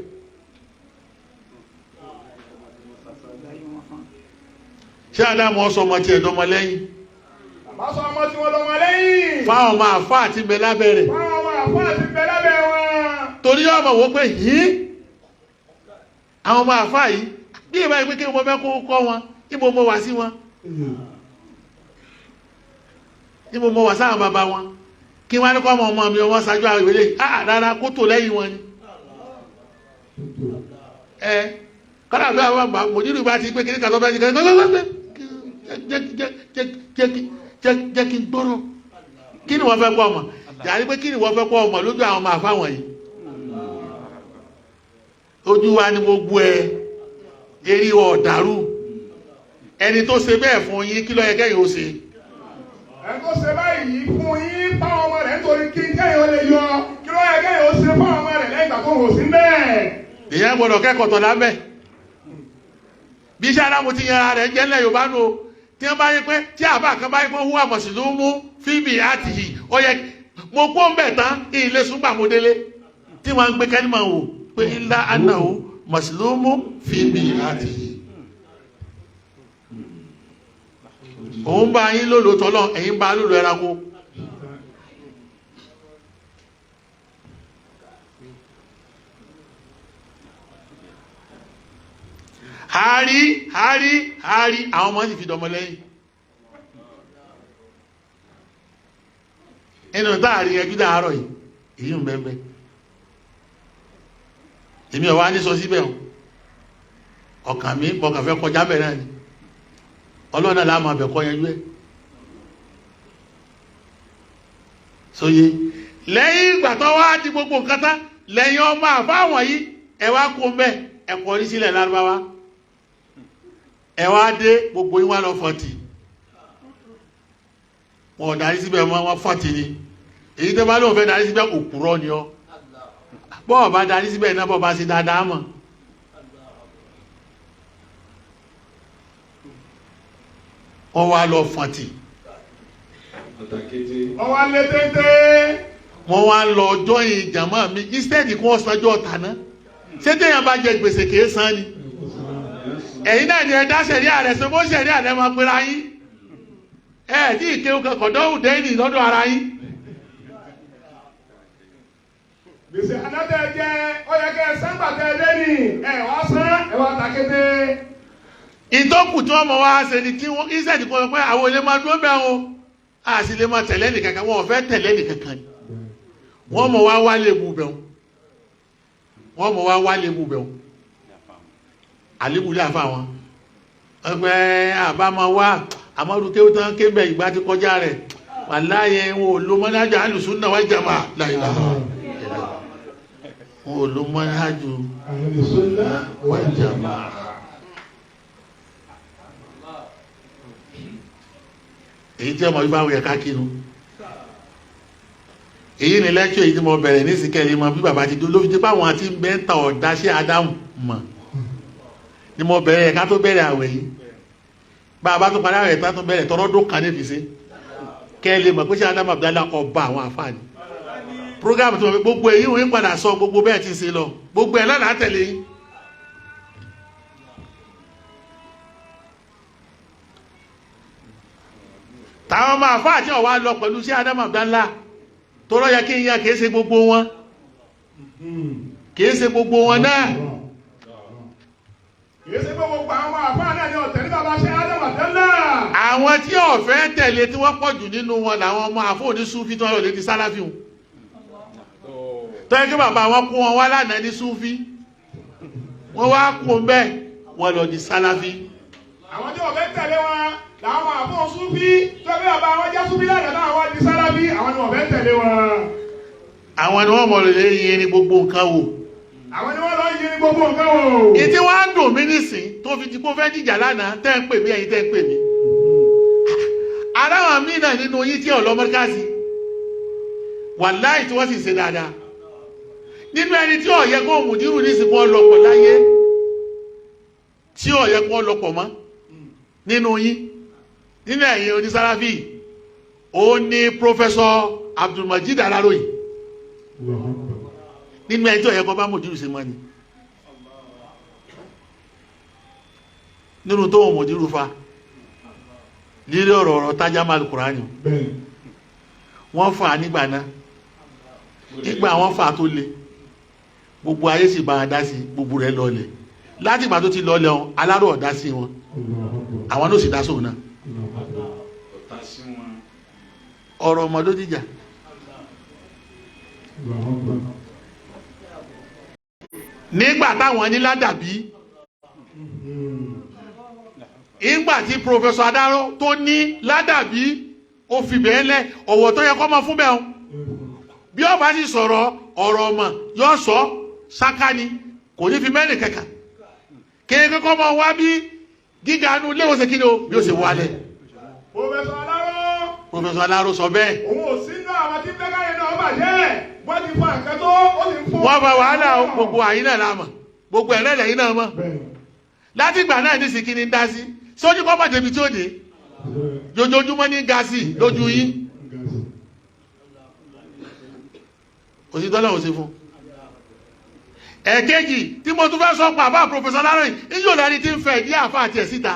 ṣé Ádámù ọsọ ọmọ tí ẹ̀dọ́mọ lẹ́yìn bá sọ ọmọ tí wọ́n lọ́mọ lẹ́yìn fáwọn ọmọ àfá àti bẹ lábẹ́ rẹ̀ fáwọn ọmọ àfá àti bẹ lábẹ́ wọn torí ọmọ wó pé yìí àwọn ọmọ àfá yìí bí ìbá ìpé kí wọ́n bẹ́ kó kọ́ wọn ibo mo wà sí wọn ibo mo wà sáwọn bàbá wọn kí wọ́n á ní kọ́ ọmọ mi ọmọ ṣáájú àwọn ìwé lẹ́yìn rárá kó tó lẹ́yìn wọn ni kọ́dà bí àwọn mòdìrú bá ti pé kí ní kàtọ́ bá ti kẹ́ jẹ́ kí n gbọ́rọ̀ kí ni wọ́n fẹ́ kọ́ ọmọ yàrá pé kí ni wọ́n fẹ́ kọ́ ọmọ lójú àwọn ọmọ àfáwọn yìí ojú wa ni gbogbo eré ọ̀dàrú ẹni tó ṣe bẹ́ẹ̀ fún yín kí ló yẹ kẹ́yìn ó ṣe. ẹni tó ṣe báyìí fún yín fáwọn ọmọ rẹ̀ nítorí kí kẹ́yìn ó lè yọ kí ló yẹ kẹ́yìn ó ṣe fáwọn ọmọ rẹ̀ lẹ́yìn ìgbà tó wò sí bẹ́ẹ̀. ìyẹn gbọ́dọ̀ kẹ́kọ̀ọ́ tọ̀ lábẹ́ bí iṣẹ́ aráàmù ti yan ara rẹ̀ jẹ́ ńlẹ̀ Yorùbá nù tí wọ́n bá yẹ pé tí àbá kan bá yẹ pé húwà mọ̀sílùmú fíìmì àti yìí ó yẹ mo kó ń bẹ̀ tán ilé súngbà mo délé tí wọ́n ń gbé kẹ́ni máa wò pé ńlá anáwó mọ̀sílùmú fíìmì àti yìí. òun bá yín lòlò tọ́lọ̀ ẹ̀yin bá lòlò ẹranko. Hari àwọn ọmọ sì fi dọmọ lẹ́yìn inú táàrí ẹjú dáàárọ̀ yìí èyí ń bẹ́ẹ̀ èmi ọ̀wá ní sọ síbẹ̀ ọkàn mi bọ̀kàn fẹ́ kọjá bẹ̀ náà ni ọlọ́nà láàmú àbẹ̀kọ́ yẹn jú sóye lẹ́yìn ìgbà tó wá di gbogbo nǹkan tán lẹ́yìn ọmọ àfáwọn yìí ẹ wá kó mbẹ ẹ̀kọ́ orí sílẹ̀ lárúbáwá ẹ wá dé gbogbo yín wá lọ 40 wọn ò darí síbẹ̀ wọn 40 ni èyí tó bá lóun fẹ́ darí síbẹ̀ òkúrọ́ ni ọ́ bọ́ọ̀ bá darí síbẹ̀ náà bọ́ọ̀ bá ṣe dáadáa mọ̀ wọ́n wá lọ 40 wọ́n wá lé téńté wọ́n wá lọ ọjọ́ yìí jàmá mi instead kí wọ́n sanjọ́ ọ̀tà náà ṣé téèyàn bá jẹ gbèsè kìí san ni ẹ̀yin náà ni ẹ dá sẹ̀rí ààrẹ sọ bó sẹ̀rí ààrẹ máa pera yín tí ìkéwù kankan dọ́wù dẹ́yìn lọ́dọ̀ ara yín. gbèsè anájẹ jẹ ó yẹ kẹ sẹ́ńgbà tẹ lẹ́nì wá sán wá takété. ìtọ́kù tí wọ́n mọ̀ wá ṣe ni kí wọ́n instead kọ́ pé àwọn ilé máa dúró bẹ́ẹ̀ o a sì lè máa tẹ̀lé nìkankan wọn ò fẹ́ tẹ̀lé nìkankan ni wọ́n mọ̀ wá wálé mu bẹ́ẹ̀ wọ́n mọ̀ wá wálé mu bẹ́ẹ̀ àlébùlé àfa wọn ẹgbẹ́ àbámọ́ wá àmọ́dún kéwú tán kébẹ̀ ìgbà ti kọjá rẹ̀ wàláyé wọn ò lo mọ́nájú àlùsùnnà wal jamaa la ilaha wọn ò lo mọ́nájú àlùsùnnà wal jamaa. èyí tí ọmọ yìí bá wọ ẹ̀ka kinu èyí ni lẹ́kṣọ̀ èyí tí mo bẹ̀rẹ̀ ní sìkẹ́lì mọ bí bàbá ti dúró ló fi jẹ́ pàwọn àti ń bẹ́ ń ta ọ̀dá sí Ádámù mọ̀ ni mo bẹ̀rẹ̀ ẹ̀ka tó bẹ̀rẹ̀ àwẹ̀ yìí bàbá tó parí àwẹ̀ tó bẹ̀rẹ̀ tọ́rọ́dún kan ní fi ṣe kẹ́lì mọ̀ pé ṣé Ádámù Abdallah ọba àwọn àfáàní program tó gbogbo èyí wọ́n ń padà sọ gbogbo bẹ́ẹ̀ ti ṣe lọ gbogbo ẹ̀ lọ́nà àtẹ̀lé yìí. táwọn máa fà àti ọ̀wá lọ pẹ̀lú sí Ádámù Abdallah tó rọ́ yẹ kí n yá kìí ṣe gbogbo wọn kìí ṣe gbogbo wọn náà kìí ṣe gbogbo àwọn àfáà náà ni ọ̀tẹ̀ ní bàbá ṣe Ádámù Abdallah. àwọn tí ọ̀fẹ́ tẹ̀lé tí wọ́n pọ̀ jù nínú wọn làwọn ọmọ àfọ́ ní súfí tó wọ́n lọ lè di sálàfí wọn tó yẹ kí bàbá wọn kó wọn wá lánàá ní súfí wọ́n wá kó bẹ́ẹ̀ wọ́n lọ di sálàfí. àwọn tí ọ̀fẹ́ tẹ̀lé wọn làwọn àfọ́ súfí tó bí bàbá wọn jẹ́ súfí lánàá náà wọ́n di sálàfí àwọn ni ọ̀fẹ́ tẹ̀lé wọn. àwọn ni wọ́n mọ̀ lè yẹ ní gbogbo nǹkan wò. àwọn ni wọ́n lọ yẹ ní gbogbo nǹkan wò. ìtí wọ́n á dùn mí nísìn tó fi ti kó fẹ́ dìjà lánàá tẹ́ ń pè mí ẹ̀yin tẹ́ ń pè mí. aláwọn míì náà nínú yín tí ọ̀lọ́mọ́ríkàsì wàláì tí wọ́n sì ṣe dáadáa nínú ẹni tí ọ̀yẹ́ kó mùdírù nísìn kó lọ́pọ̀ láyé tí ọ̀yẹ́ kó lọ́pọ̀ mọ́ nínú yín nínú ẹ̀yin onísáráfì ó ní pírọfẹ́sọ̀ Abdulmajid Alaroyi nínú ẹni tí ọ̀yẹ́ kó bá mùdírù ṣe mọ́ ni nínú tó wọn mùdírù fa lílé ọ̀rọ̀ tájámà Al-Qur'ani wọ́n fà nígbà náà nígbà wọ́n fà tó le gbogbo ayé sì bá dá sí gbogbo rẹ̀ lọlẹ̀ láti ìgbà tó ti lọlẹ̀ wọn alárò ọ̀dá sí wọn àwọn ló sì dá sóun náà ọ̀rọ̀ ọmọ ló dìjà nígbà táwọn ní ládàbí ìgbà tí Professor Adáró tó ní ládàbí ó fi bẹ́ẹ̀ lẹ̀ ọ̀wọ̀ tó yẹ kó mọ fún bẹ́ẹ̀ bí ó bá sì sọ̀rọ̀ ọ̀rọ̀ ọmọ yóò sọ sákání kò ní fi mẹ́rin kankan kéèké kọ́ mọ wá bí gíga nu léwòsàn kí ni o bí ó ṣe wálẹ̀. Professor Adáró sọ bẹ́ẹ̀. òun ò sínú àwọn tí bẹ́ẹ̀ káyọ̀ náà bàjẹ́ wọ́n ti fa nǹkan tó ó sì ń fún. wọ́n fa wàhálà gbogbo àyín náà láàmà gbogbo ẹ̀rẹ́ lẹ́yìn náà mọ̀ láti ìgbà náà ní sìnkí ni ń dá sí sójú kọ́ bàjẹ́ ibi tí ó dé jojoojúmọ́ ní gáàsì lójú yín òsì dọ́là òsì fún. ẹ̀kejì tí mo tún fẹ́ sọ pa àbá Professor Adáró yìí ní yóò lẹ́ni tí ń fẹ́ ìdí àfa àti ẹ̀ síta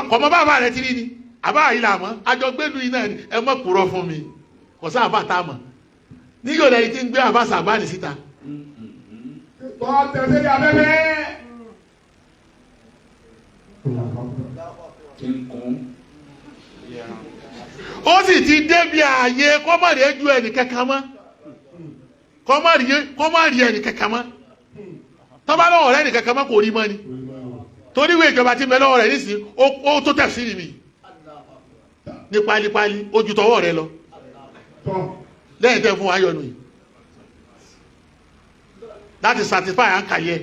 kọ̀mọ́ bàbá rẹ̀ ti rí ni àbá yìí là mọ́ àjọgbélu yìí náà ni ẹ mọ̀ kúrọ̀ fún mi kò sá àbá tá a mọ̀ ní yóò lẹ́ni tí ń gbé àbá sàgbáni síta. tọ́ tẹ̀sẹ̀ ní abẹ́bẹ́. ó sì ti débi ààyè kọ́mọ̀rì ju ẹnì kankan mọ́ kọ́mọ̀rì ẹnì kankan mọ́ tọ́ba lọ́wọ́ rẹ̀ ẹnì kankan mọ́ kò rí mọ́ ni torí ìwé ìjọba tí ń bẹ lọ́wọ́ rẹ̀ nísìnyí ó tó tẹ̀síìrì mi ní pálípálí ó ju tọwọ́ rẹ̀ lọ lẹ́yìn tẹ́ fún ayọ̀nù yìí láti satisfy àǹkàlẹ́ ẹ̀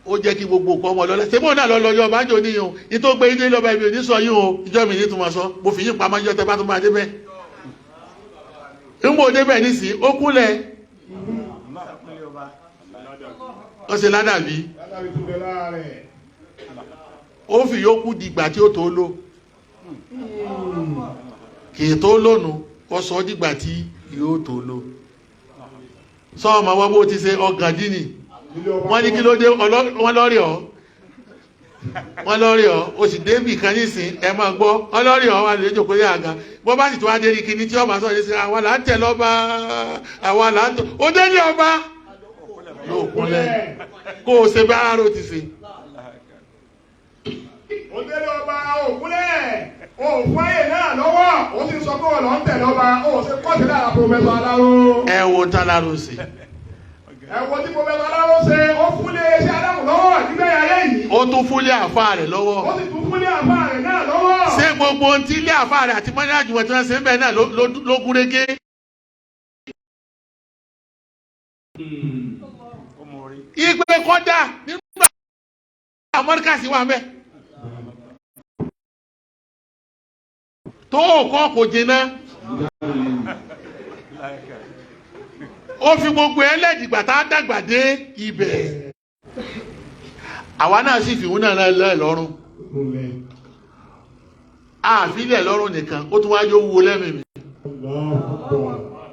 ó jẹ́ kí gbogbo nǹkan ọmọ lọ́lẹ́ sẹ́mọ́ náà lọ́lọ́ yọ ọba ń jò níyàn ní tó gbé ilé lọ́ba ibi òní sọ yín o ìjọ mi ní tó máa sọ mo fi yín pamọ́ yọ tẹ bá tó máa débẹ̀ ń bò débẹ̀ nísìnyí ó kúnlẹ̀ ó ṣe ládàbí ó fi yókù dìgbà tí ó tó lò kì í tó lónù ó sọ dìgbà tí yóò tó lò sọ ọmọ wọn bó ti ṣe ọgàn dínì wọ́n ní kí ló dé wọ́n lọ́rí ọ́ ó sì débì kan nísìn ẹ máa gbọ́ wọ́n lọ́rí ọ́ wà lójú kó lé àga bọ́ bá sì tó wá dé ní kíní tí ọba sọ̀rọ̀ ní sí àwa là ń tẹ̀ lọ́ba àwa là ń tọ́ ó dé ní ọba yóò kúnlẹ̀ kó o ṣe bá aró ti ṣe. ó dé ní ọba òkúnlẹ̀ òfún ayé náà lọ́wọ́ ó sì sọ pé wọ́n lọ ń tẹ̀ lọ́ba ó ṣe kọ́ọ̀tì lára Professor Adáró. ẹ wo tá láró sí. ẹ̀wọ̀n tí Professor Adáró ṣe ó fúnlé iṣẹ́ Ádámù lọ́wọ́ nígbà ayé yìí. ó tún fúnlé àfa rẹ̀ lọ́wọ́. ó sì tún fúnlé àfa rẹ̀ náà lọ́wọ́. ṣé gbogbo ohun tí ilé àfa rẹ̀ àti mọ́ní àjùmọ̀ tí wọ́n ṣe ń bẹ̀ náà ló gún régé. ìpè kọjá nínú Amẹ́ríkà sí wa mẹ́. tó kọ́ kò jìnnà. ó fi gbogbo ẹlẹ́dìgbà tá a dàgbà dé ibẹ̀ àwa náà sì fìwún náà lẹ́ lọ́rùn àfilẹ̀ lọ́rùn nìkan ó tún wájú owó lẹ́mìí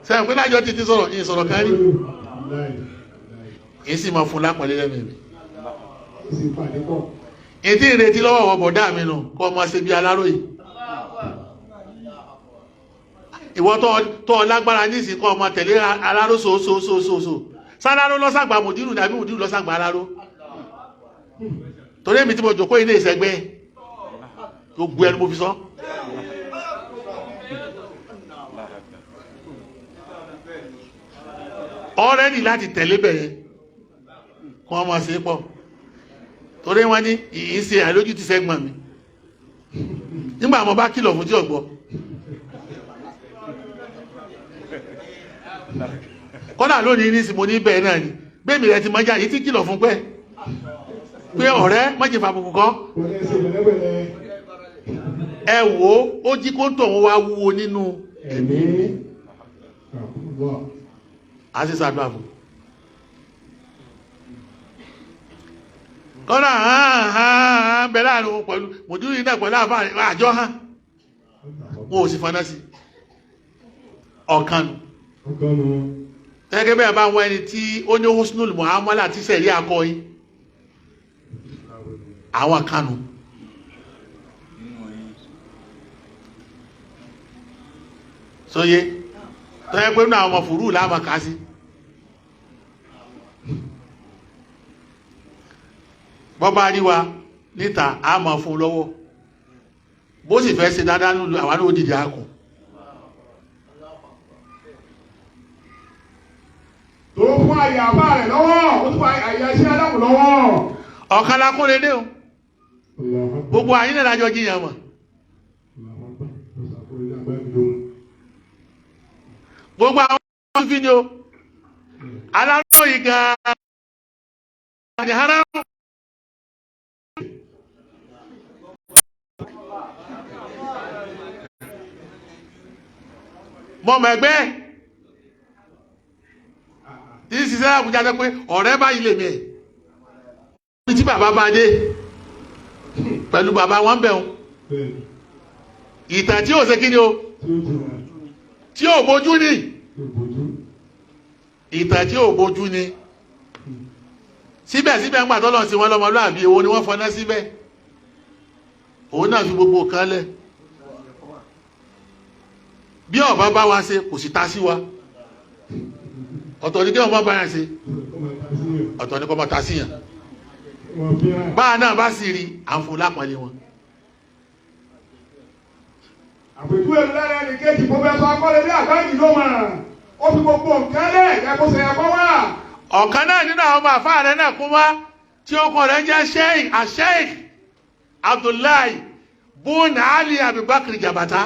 sẹ́yìn pé lájọ́ títí sọ̀rọ̀ yìí sọ̀rọ̀ kárí yìí sì máa fún lápọ̀lẹ́ lẹ́mìí ètí ìrètí lọ́wọ́ wọ bọ̀dá mi nù kọ́ ọmọ ṣe bí Aláròyé ìwọ tó lágbára nísìn kọ́ ọmọ tẹ̀lé Aláró so sáláró lọ́sàgbà mùdírù dàbí mùdírù lọ́sàgbà Aláró torí èmi tí mo jòkó ilé ìṣẹ́gbẹ́ tó gbé ẹnu mo fi sọ ọ̀rẹ́dì láti tẹ̀lé bẹ̀rẹ̀ kọ́ ọmọ sí pọ̀ torí wọ́n ní ìṣe àlójú ti sẹ́gbọ̀n mi nígbà mo bá kìlọ̀ fún tí ọ̀gbọ́ kọ́nà lónìí ní ìsìnkú ní bẹ́ẹ̀ náà ni bẹ́ẹ̀ mi rẹ̀ ti mọ́já yìí tí kìlọ̀ fún pé ọ̀rẹ́ mọ́jẹ̀ fàbùkù kọ́ ẹ wò ó jí kó ń tọ̀ wọ́n wá wúwo nínú ẹ̀mí a sì sàdúrà fún kọ́nà bẹ̀rẹ̀ láàrin pẹ̀lú mòdúrú iná pẹ̀lú àjọ hàn wọn ò sì fọ́nà sí ọ̀kanu gẹ́gẹ́ bẹ́ẹ̀ bá wọ́n ẹni tí ó ní husnul muamala tí sẹ̀rí akọ́yí àwọn kanu sóyé tó yẹ pé ní àwọn ọmọ fùrú láàmà ká sí bọ́bá rí wa níta a máa fún lọ́wọ́ bó sì fẹ́ ṣe dáadáa nílùú àwọn náà ó dìde àkùn. tó fún àyè àbá rẹ̀ lọ́wọ́ ó tún àyè iṣẹ́ adágún lọ́wọ́. ọ̀kan la kó lé dé o gbogbo àyín náà lájọ jiyàn mọ̀. gbogbo àwọn ọmọ fi ni o aláró yìí gan-an ni haram. mọ̀mọ́ ẹgbẹ́ tí ṣiṣẹ́ àbújá sọ pé ọ̀rẹ́ báyìí lè mi ẹ̀ bí tí bàbá bá dé pẹ̀lú bàbá wọn bẹ̀ wọn ìtàn tí ò ṣe kí ni o tí ò bójú ni ìtàn tí ò bójú ni síbẹ̀síbẹ̀ ńgbà tọ́lọ̀ sí wọn lọ́mọlúàbí owó ni wọ́n fọná síbẹ̀ òun náà fi gbogbo kan lẹ̀ bí ọba bá wa ṣe kò sì ta sí wa ọ̀tọ̀ ní kí ọba bá yàn ṣe ọ̀tọ̀ ní kọ́ máa ta sí yàn báà náà bá sì rí àǹfò lápọ̀lé wọn. àpèjú ẹ̀rù lára ẹni kéjì pọ́fẹ́sọ̀ akọ́lé ní àgbáyé ló mọ̀ ó fi gbogbo nǹkan lẹ̀ kẹ́kọ́ ṣe ẹ̀kọ́ wà. ọ̀kan náà nínú àwọn ọmọ àfáà rẹ̀ náà kún wá tí ó kọ rẹ̀ jẹ́ Sheikh Abdullahi bun Ali Abubakar Jabata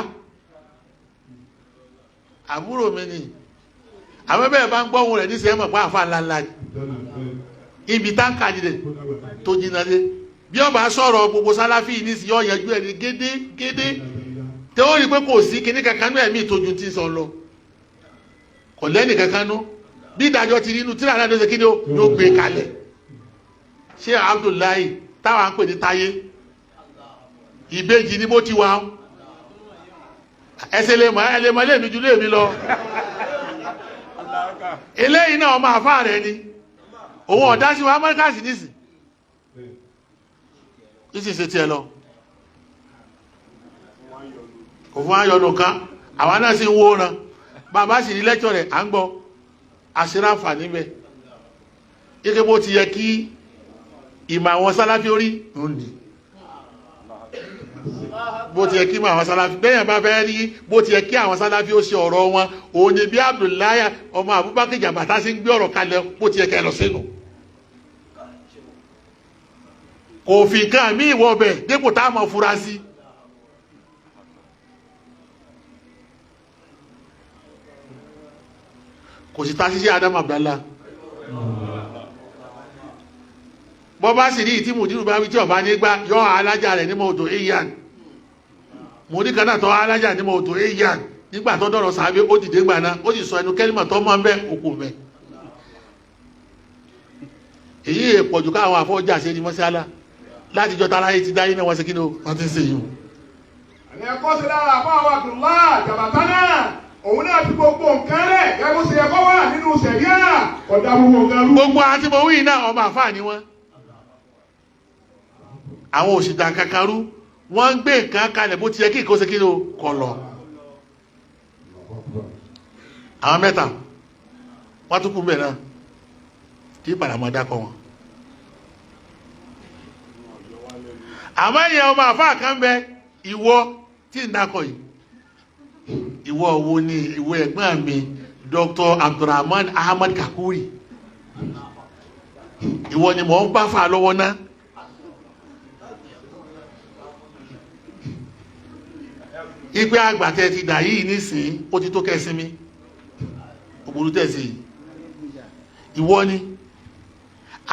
àbúrò mi ni àwọn bẹ́ẹ̀ bá ń gbọ́ ohun rẹ̀ ní sẹ́yìn mọ̀ pé àfáà ńláńlá ni ibi táǹkà nílẹ̀ tó jìnnà dé bí ọba sọ̀rọ̀ gbogbo sálàfí ní sí ọ̀yẹ́jú ẹ̀ ní gédé tẹ́ ó rí pé kò sí kíní kankan náà ẹ̀mí ìtọ́jú tí ń sọ lọ kò lẹ́nì kankan nú bí ìdájọ́ ti rí inú tíra náà ló ṣe kíní ó gbé kalẹ̀ ṣé Abdullahi táwa ń pè ní Táyé ìbejì ni bó ti wà ẹsẹ̀ lè mọ̀ lè mi ju lè mi lọ eléyìí náà ọmọ àfáà rẹ̀ ni òun ọ̀dá sí wa amẹ́ríkà sí nísì ìsì ṣe tiẹ̀ lọ kò fún ayọ̀nù kan àwa náà sì ń wó ran bàbá sì ní lẹ́kṣọ̀ rẹ̀ à ń gbọ́ àṣíráfà níbẹ̀ gẹ́gẹ́ bó ti yẹ kí ìmọ̀ àwọn sáláfí orí ń dì bó ti yẹ kí àwọn sáláfí bẹ́yàn bá fẹ́ rí bó ti yẹ kí àwọn sáláfí ó ṣe ọ̀rọ̀ wọn òun ni bí Abdullahi ọmọ Abubakar Jabata sí ń gbé ọ̀rọ̀ kalẹ̀ bó ti yẹ kẹ́ lọ sínú kò fi nǹkan mí ìwọ bẹ̀ dépò tá a mọ̀ fura sí. kò sí ta ṣíṣe Adam Abdallah bọ́ bá sì rí ìtí mùdírù bá wí tí ọba nígbà yọ alájà rẹ̀ ní mọ̀ọ́tò eyan mùdí kan náà tọ́ alájà ní mọ̀ọ́tò eyan nígbà tó dọ̀rọ̀ sàábé ó dìde gbà náà ó sì sọ ẹnu kẹ́límà tó mọ́ ń bẹ́ òkú mẹ́ èyí èpọ̀jù káwọn afọ́jà ṣe ni mọ́sálà láti jọ tara yìí ti dáyé náà wọ́n ṣe kí ni wọ́n ti ń ṣe yìí. àní ẹ̀kọ́ sí lára àbá àwọn Abdullahi Jabata náà òun náà fi gbogbo nǹkan rẹ̀ gẹ́gẹ́ bó ṣe ẹ̀kọ́ wà nínú sẹ̀ríà ọ̀dà gbogbo nǹkan rú. gbogbo àti mo wí náà ọmọ àfáà ni wọ́n àwọn òṣìṣẹ́ kankan rú wọ́n ń gbé nǹkan kalẹ̀ bó ti yẹ kí nǹkan ṣe kí ni kọ lọ. àwọn mẹ́ta wọ́n tún kú bẹ́ẹ̀ náà kí ìpàdàmọ́ dákọ̀ wọn. àmọ́ ìyẹn ọmọ àfáà kan bẹ ìwọ tí ń dákọ̀ yìí ìwọ wo ni ìwọ ẹ̀gbọ́n mi Dr. Abdulrahman Ahmad Kakuri ìwọ ni mò ń bá fà lọ́wọ́ náà. ipe àgbàtẹ ti dà yìí nísìnyí ó ti tó kẹsìnmí òbúrú tẹ̀sí ìwọ ni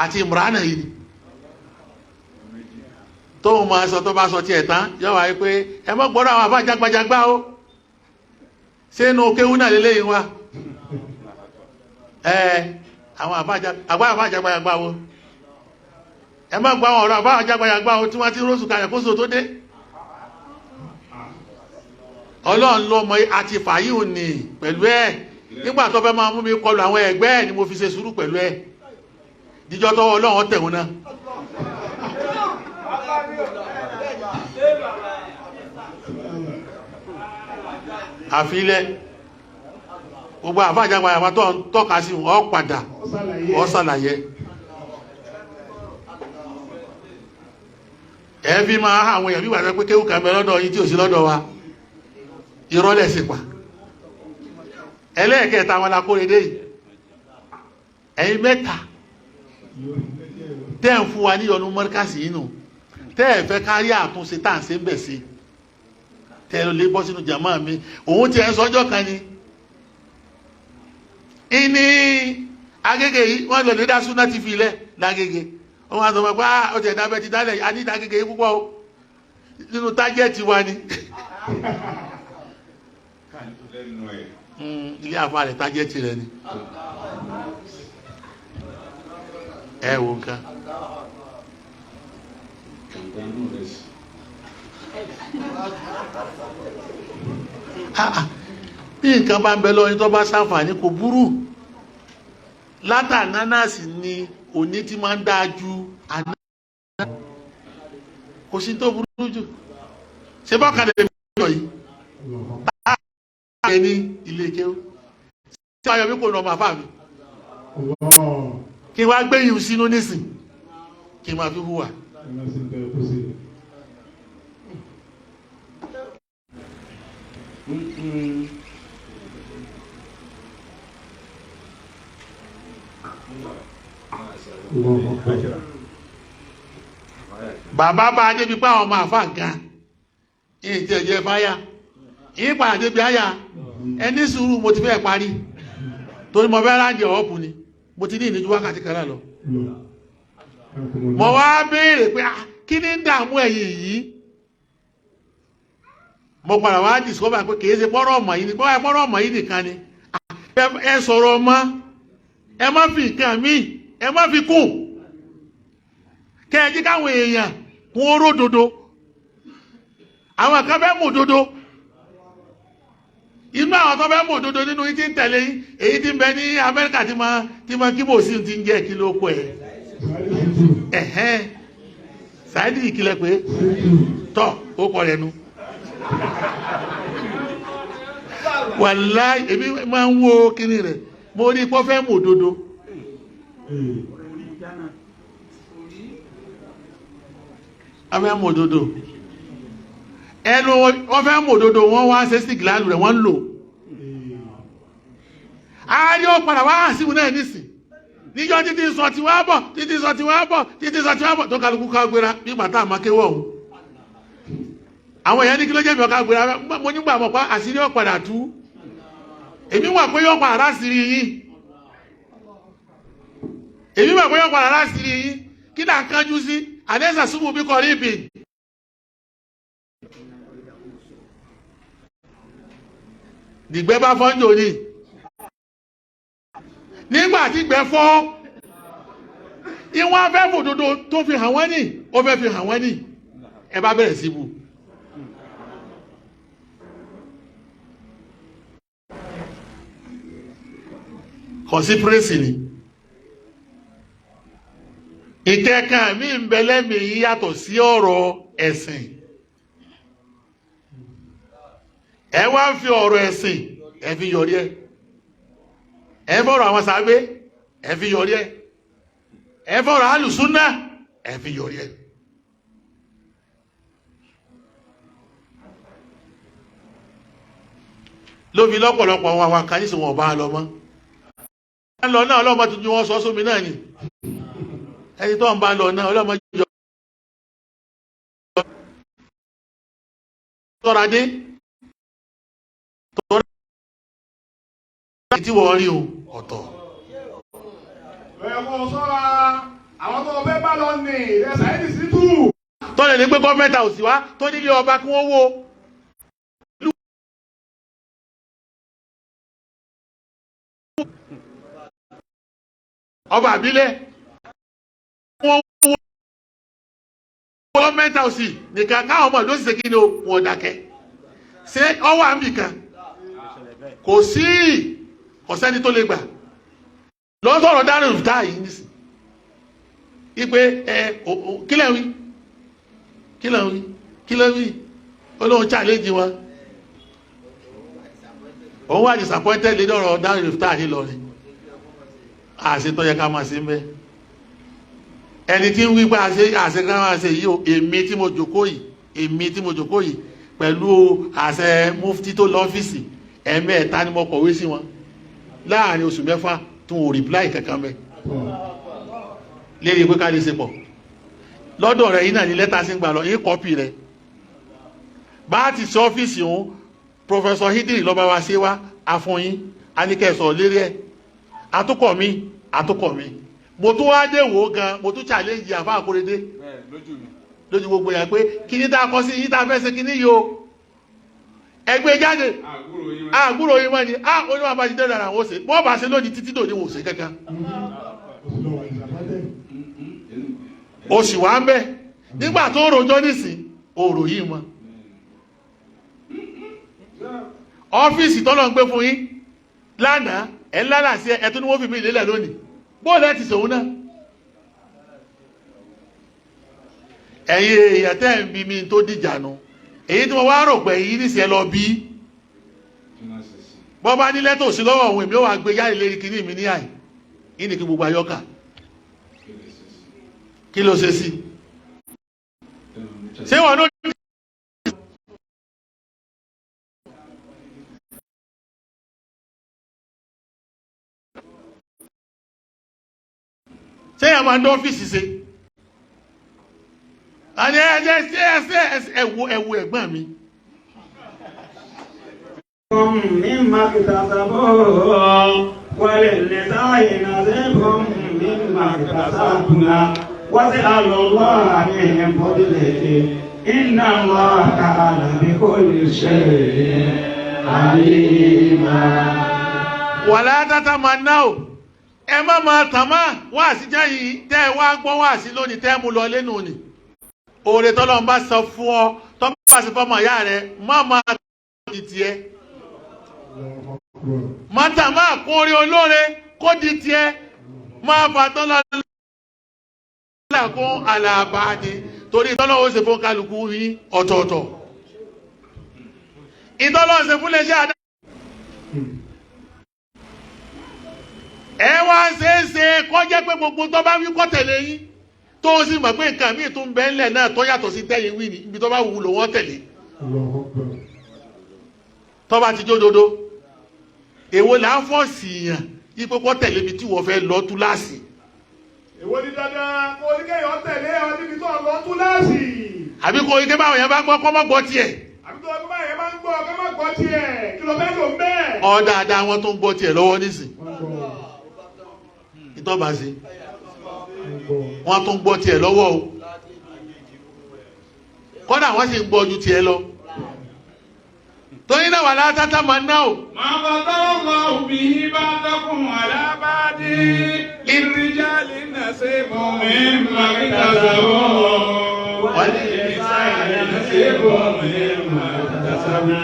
àti ìmùránà yìí tóun máa sọ tó bá sọ tiẹ̀ tán yọ wáyé pé ẹ mọ́ gbọ́dọ̀ àwọn àfáà jágbajàgbá o sínú kéwú náà lélẹ́yìn wa àwọn àfáà jágbajàgbá o ẹ mọ́ gbọ́ àwọn ọ̀rọ̀ àfáà jágbajàgbá o tí wọ́n ti rọ́ọ̀sù kalẹ̀ kóso tó dé ọlọ́run ló mọ àti fàyíù ní pẹ̀lú ẹ̀ nígbà tó fẹ́ máa mú mi kọlu àwọn ẹgbẹ́ ẹ̀ ni mo fi ṣe sùúrù pẹ̀lú ẹ̀ díjọ́ tọwọ́ ọlọ́run tẹ̀wọ̀n náà. àfilẹ̀ gbogbo àfáàjàgbà àyàwó tó ń tọ́ka sí ọ padà ọ ṣàlàyé ẹ fi máa àwọn èèyàn bí wà pé kéwù kan bẹ lọ́dọ̀ yín tí ò sí lọ́dọ̀ wa irọ́ lẹ̀ sí pa ẹlẹ́ẹ̀kẹta wọn la kóre dé yìí ẹ̀yin mẹ́ta tẹ́ ń fún wa ní ọdún mọ́ríkàsì yìí nù tẹ́ ẹ̀ fẹ́ kárí àtúnṣe tá à ń ṣe ń bẹ̀ sí tẹ́ ẹ lè bọ́ sínú jàmáà mi òun ti ẹ̀ ń sọ́jọ́ kan ni ìní Agége yìí wọ́n lọ lè dá súná ti fi lẹ̀ lágége wọ́n wá sọ pé ọ̀tẹ̀ ìdábẹ́ ti dálẹ̀ a ní ìdágége yìí púpọ̀ o nínú tájẹ́ẹ̀tì wa ni ilé àfa rẹ̀ tájẹ́ẹ̀tì rẹ̀ ni ẹ wo nǹkan bí nǹkan bá ń bẹ lọ́yìn tó bá ṣàǹfààní kò burú látàná náà sì ni òní tí máa ń dáa ju àná kò sí tó burú jù ṣe bọ́kàn lè mú yìí táà ní ilé kéwú tí wọ́n yọ mí kò nà ọmọ àfà mi kí wọ́n gbé yìí sínú nísìn kí wọ́n fi hùwà. Bàbá bá débi pé àwọn ọmọ àfà gan ìyìn tí ẹ̀jẹ̀ fáyà ìyìn padà débi àyà ẹni sùúrù mo ti fẹ́ parí torí mo fẹ́ ráńdì ọ̀ọ́pù ni mo ti ní ìníjú wákàtí kan lọ mo wá béèrè pé kí ni ń dààmú ẹ̀yin yìí mo padà wá discover pé kìí ṣe pọ́rọ̀ ọmọ yìí ni pọ́rọ̀ ọmọ yìí nìkan ni ẹ sọ̀rọ̀ ọmọ ẹ má fi nǹkan míì ẹ má fi kún kẹ́ẹ̀jí káwọn èèyàn kún oró dodo àwọn kan fẹ́ mú dodo inú àwọn tó fẹ́ mú dodo nínú yìí tí ń tẹ̀lé èyí tí ń bẹ ní Amẹ́ríkà tí ma kíbò sí ti ń jẹ́ kí ló kọ ẹ̀ Sáídì ìkìlẹ̀ pé tọ́ ó kọ rẹ̀ nu wàláì èmi máa ń wo kíní rẹ̀ mo rí pọ́ fẹ́ mú dodo afẹ́ mú òdodo ẹnu wọ́n fẹ́ mú òdodo wọ́n wá ṣe sí gíláàlù rẹ̀ wọ́n lò ààrí ó padà wá àṣìwò náà nísìn níjọ́ títí sọ tí wá bọ̀ títí sọ tí wá bọ̀ títí sọ tí wá bọ̀ tó kálukú ká gbéra bí bàtà àmákéwọ̀ ọ̀hún àwọn èèyàn ní kí ló jẹ́ mi ọ̀ká gbéra mo nígbà mọ̀ pa àṣírí ó padà tú èmi wà pé yóò padà láṣìírí yín èmi wà pé yóò padà láṣìírí yín kí là ń kánjú sí àdẹ́sà súnmù bí kọrí ìbì dìgbẹ́ bá fọ́njò ní nígbà tí gbẹ́ fọ́ ìwọ́n fẹ́ fòdodo tó fi hàn wọ́n ní ó fẹ́ fi hàn wọ́n ní ẹ bá bẹ̀rẹ̀ síbù conspiracy ni ìkẹ́kàn mí ń bẹ lẹ́mí yàtọ̀ sí ọ̀rọ̀ ẹ̀sìn ẹ wá ń fi ọ̀rọ̀ ẹ̀sìn ẹ fi yọrí ẹ fọ̀rọ̀ àwọn sàábé ẹ fi yọrí ẹ fọ̀rọ̀ alùsúnnà ẹ fi yọrí lóbi lọ́pọ̀lọpọ̀ àwọn àkàníṣe wọn bá lọ mọ́ lọ náà ọlọ́mọ tuntun wọn sọ sómi náà ni ẹni tó ń bá lọ náà ọlọ́mọ jọ tọ́ra dé tọ́ra tí wọ́n rí o ọ̀tọ̀ ẹ̀kọ́ sọ́ra àwọn tó fẹ́ bá lọ ní ilẹ̀ Sáídì sí tù tọ́lẹ̀ ní pé gọ́ọ̀mẹ́ntà ò sí wá tó nílé ọba kí wọ́n wó ọba àbílẹ̀ wọ́n wó gọ́ọ̀mẹ́ntà ò sí nìkan káwọn ọmọ ló sì ṣe kí ni wọ́n dákẹ́ ṣé ọwọ́ àmì kan kò sí ọ̀sẹ́ni tó lè gbà lọ́sọ̀rọ̀ dárin ìfúta yìí nísì ipé kílẹ̀ wí olóhun challenge wọn òun wà disappointed lé lọ́rọ̀ dárin ìfúta yìí lọ rí àṣetọ́ yẹ ká máa sí mẹ́ ẹni tí ń wí pé àṣẹ kan máa ṣe yìí o èmi tí mo jókòó yìí pẹ̀lú àṣẹ mufti tó lọ́fíìsì ẹ̀mẹ́ta ni mo kọ̀wé sí wọn láàrin oṣù mẹ́fà tí wọn ò rìpláì kankan mẹ́ lérí pé ká lè ṣe pọ̀ lọ́dọ̀ rẹ̀ yìí náà ní lẹ́tà sí ń gbà lọ yìí kọ́pì rẹ̀ bá ti ṣe ọ́fíìsì òun Professor Hijrah lọ́ba wa ṣe wá afọyín aníkẹ́sọ̀ lérí ẹ̀ àtúkọ̀ mi mo tún wá dé wò gan mo tún challenge àfa àkóredé lójú gbogbo yà pé kí ní tá a kọ́ sí yí tá a fẹ́ ṣe kí ní yìí o ẹgbẹ́ jáde àgbúrò yìí mọ́ ni onímọ̀ bá ti dẹ́rẹ̀ ara wọn ṣe wọ́n bá ṣe lónìí títí dòní wò ṣe kankan o sì wá ń bẹ́ nígbà tó rojọ́ nísìn òrò yìí mọ́ ọ́fíìsì tọ́lọ̀ ń gbé fún yín lánàá ẹ̀ ńlá sí ẹ̀ tó ní wọ́n fi mí ìlélẹ̀ lónìí bóòlù ẹ̀ ti sòun náà ẹ̀yin èèyàn tẹ́ ń bí mi tó dìjànú èyí tí mo wá rò pé yìí nìṣẹ́ lọ bí bọ́ bá ní lẹ́tọ̀ sí lọ́wọ́ òun èmi ó wà gbé yáì lérí kíní mi ní àì yìí ní kí gbogbo ayọ́kà kí ló ṣe sí ṣé wọn ló ṣé yẹn máa ń dán ọ́fíìsì ṣe àní ẹwù ẹ̀gbọ́n mi. mímá kìtàsàbọ̀ wọlé lẹ́sáyé nàzẹ́bọ̀ mímá kìtàsàbùnà wọ́n ti àlọ́lọ́ àmì ẹ̀mọ́dílẹ̀ iná lọ àkàlà bí kò lè ṣe àlìmá. wàlá tata máa ná o ẹ má máa tàmá wá sí jáyìí tẹ́ ẹ wá gbọ́ wá sí lónìí tẹ́ mú lọ lẹ́nu ni oore tọ́lọ́run bá sọ fún ọ tọ́ bá sì fọmọ ìyá rẹ má máa di tiẹ̀ má tà má kún orí olóore kó di tiẹ̀ má fà tọ́lọ́run kún àlàbàdì torí tọ́lọ́run ó ṣe fún kálukú yín ọ̀tọ̀ọ̀tọ̀ ìtọ́lọ́run ṣe fún léṣẹ́ àdá ẹ wá ṣeéṣe kó jẹ́ pé gbogbo tó bá wí kó tẹ̀lé yín tó o sì mọ̀ pé nǹkan míì tó ń bẹ ńlẹ̀ náà tó yàtọ̀ sí tẹ́yìn wí ni ibi tó bá wù lò wọ́n tẹ̀lé tó bá ti jódodo èwo là ń fọ́ọ̀sì yàn ipò kọ́ tẹ̀lé ibi tí wọ́n fẹ́ lọ túláàsì. èwo ni dandan kó o ní kéèyàn tẹ̀lé ọ níbi tó lọ túláàsì. àbí kò ike báwọn yẹn bá gbọ́ kọ́ mọ́ gbọ́ tiẹ̀. àbí tó báwọn yẹn bá ń gbọ́ kọ́ mọ́ gbọ́ tiẹ̀ kí ló fẹ́ lò ń bẹ́ẹ̀. ọ dáadáa wọn tó ń gbọ́ tiẹ̀ lọ́wọ́ nísìn ìtọ́ba sí wọ́n tún gbọ́ tiẹ̀ lọ́wọ́ o kọ́dà wọ́n sì ń gbọ́ ju tiẹ̀ lọ tóyìn náà wà látàtà máa ná o. máa bá tọ́wọ́ lọ òbí bá dọ́kun alábàádé ìrìjàlè náà ṣe bọ̀ mí màkìtà sàbọ̀ wọ́n lè sáyà náà ṣe bọ̀ mí màkìtà sàbọ̀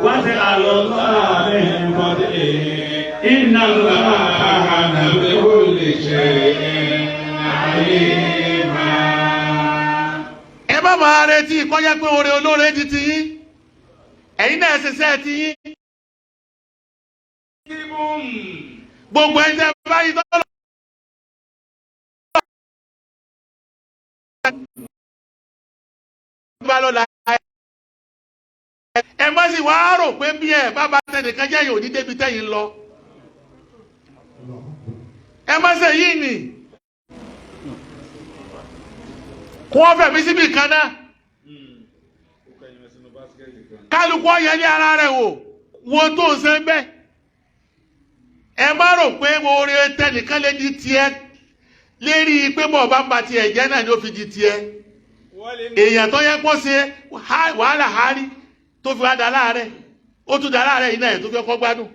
wọ́n ti àlọ́ láàrin mọ́tẹ́ iná láàrin àbí ó lè ṣe ẹ má máa retí kọjá pé oore olóore di ti yín ẹ̀yin náà ṣiṣẹ́ ti yín gbogbo ẹni tẹ́ báyìí tọ́lọ́ ẹ má sì wá rò pé bí ẹ bá bá tẹnìkan jẹ́ yòó ní débi tẹ́yìn lọ ẹ má ṣe yìí nì kó wọ́n fẹ̀mí síbi kan náà kálukú ọ̀yẹ́ ní ara rẹ̀ wo tó ń ṣe ń bẹ́ ẹ má rò pé oore tẹnìkan lè di tiẹ̀ lérí pé bọ̀ bá ń ba tiẹ̀ jẹ́ náà ni ó fi di tiẹ̀ èèyàn tó yẹ kó ṣe wàhálà hárí tó fi wá da láàárẹ̀ ó tún da láàárẹ̀ yìí náà ẹ̀ tó fẹ́ kọ́ gbádùn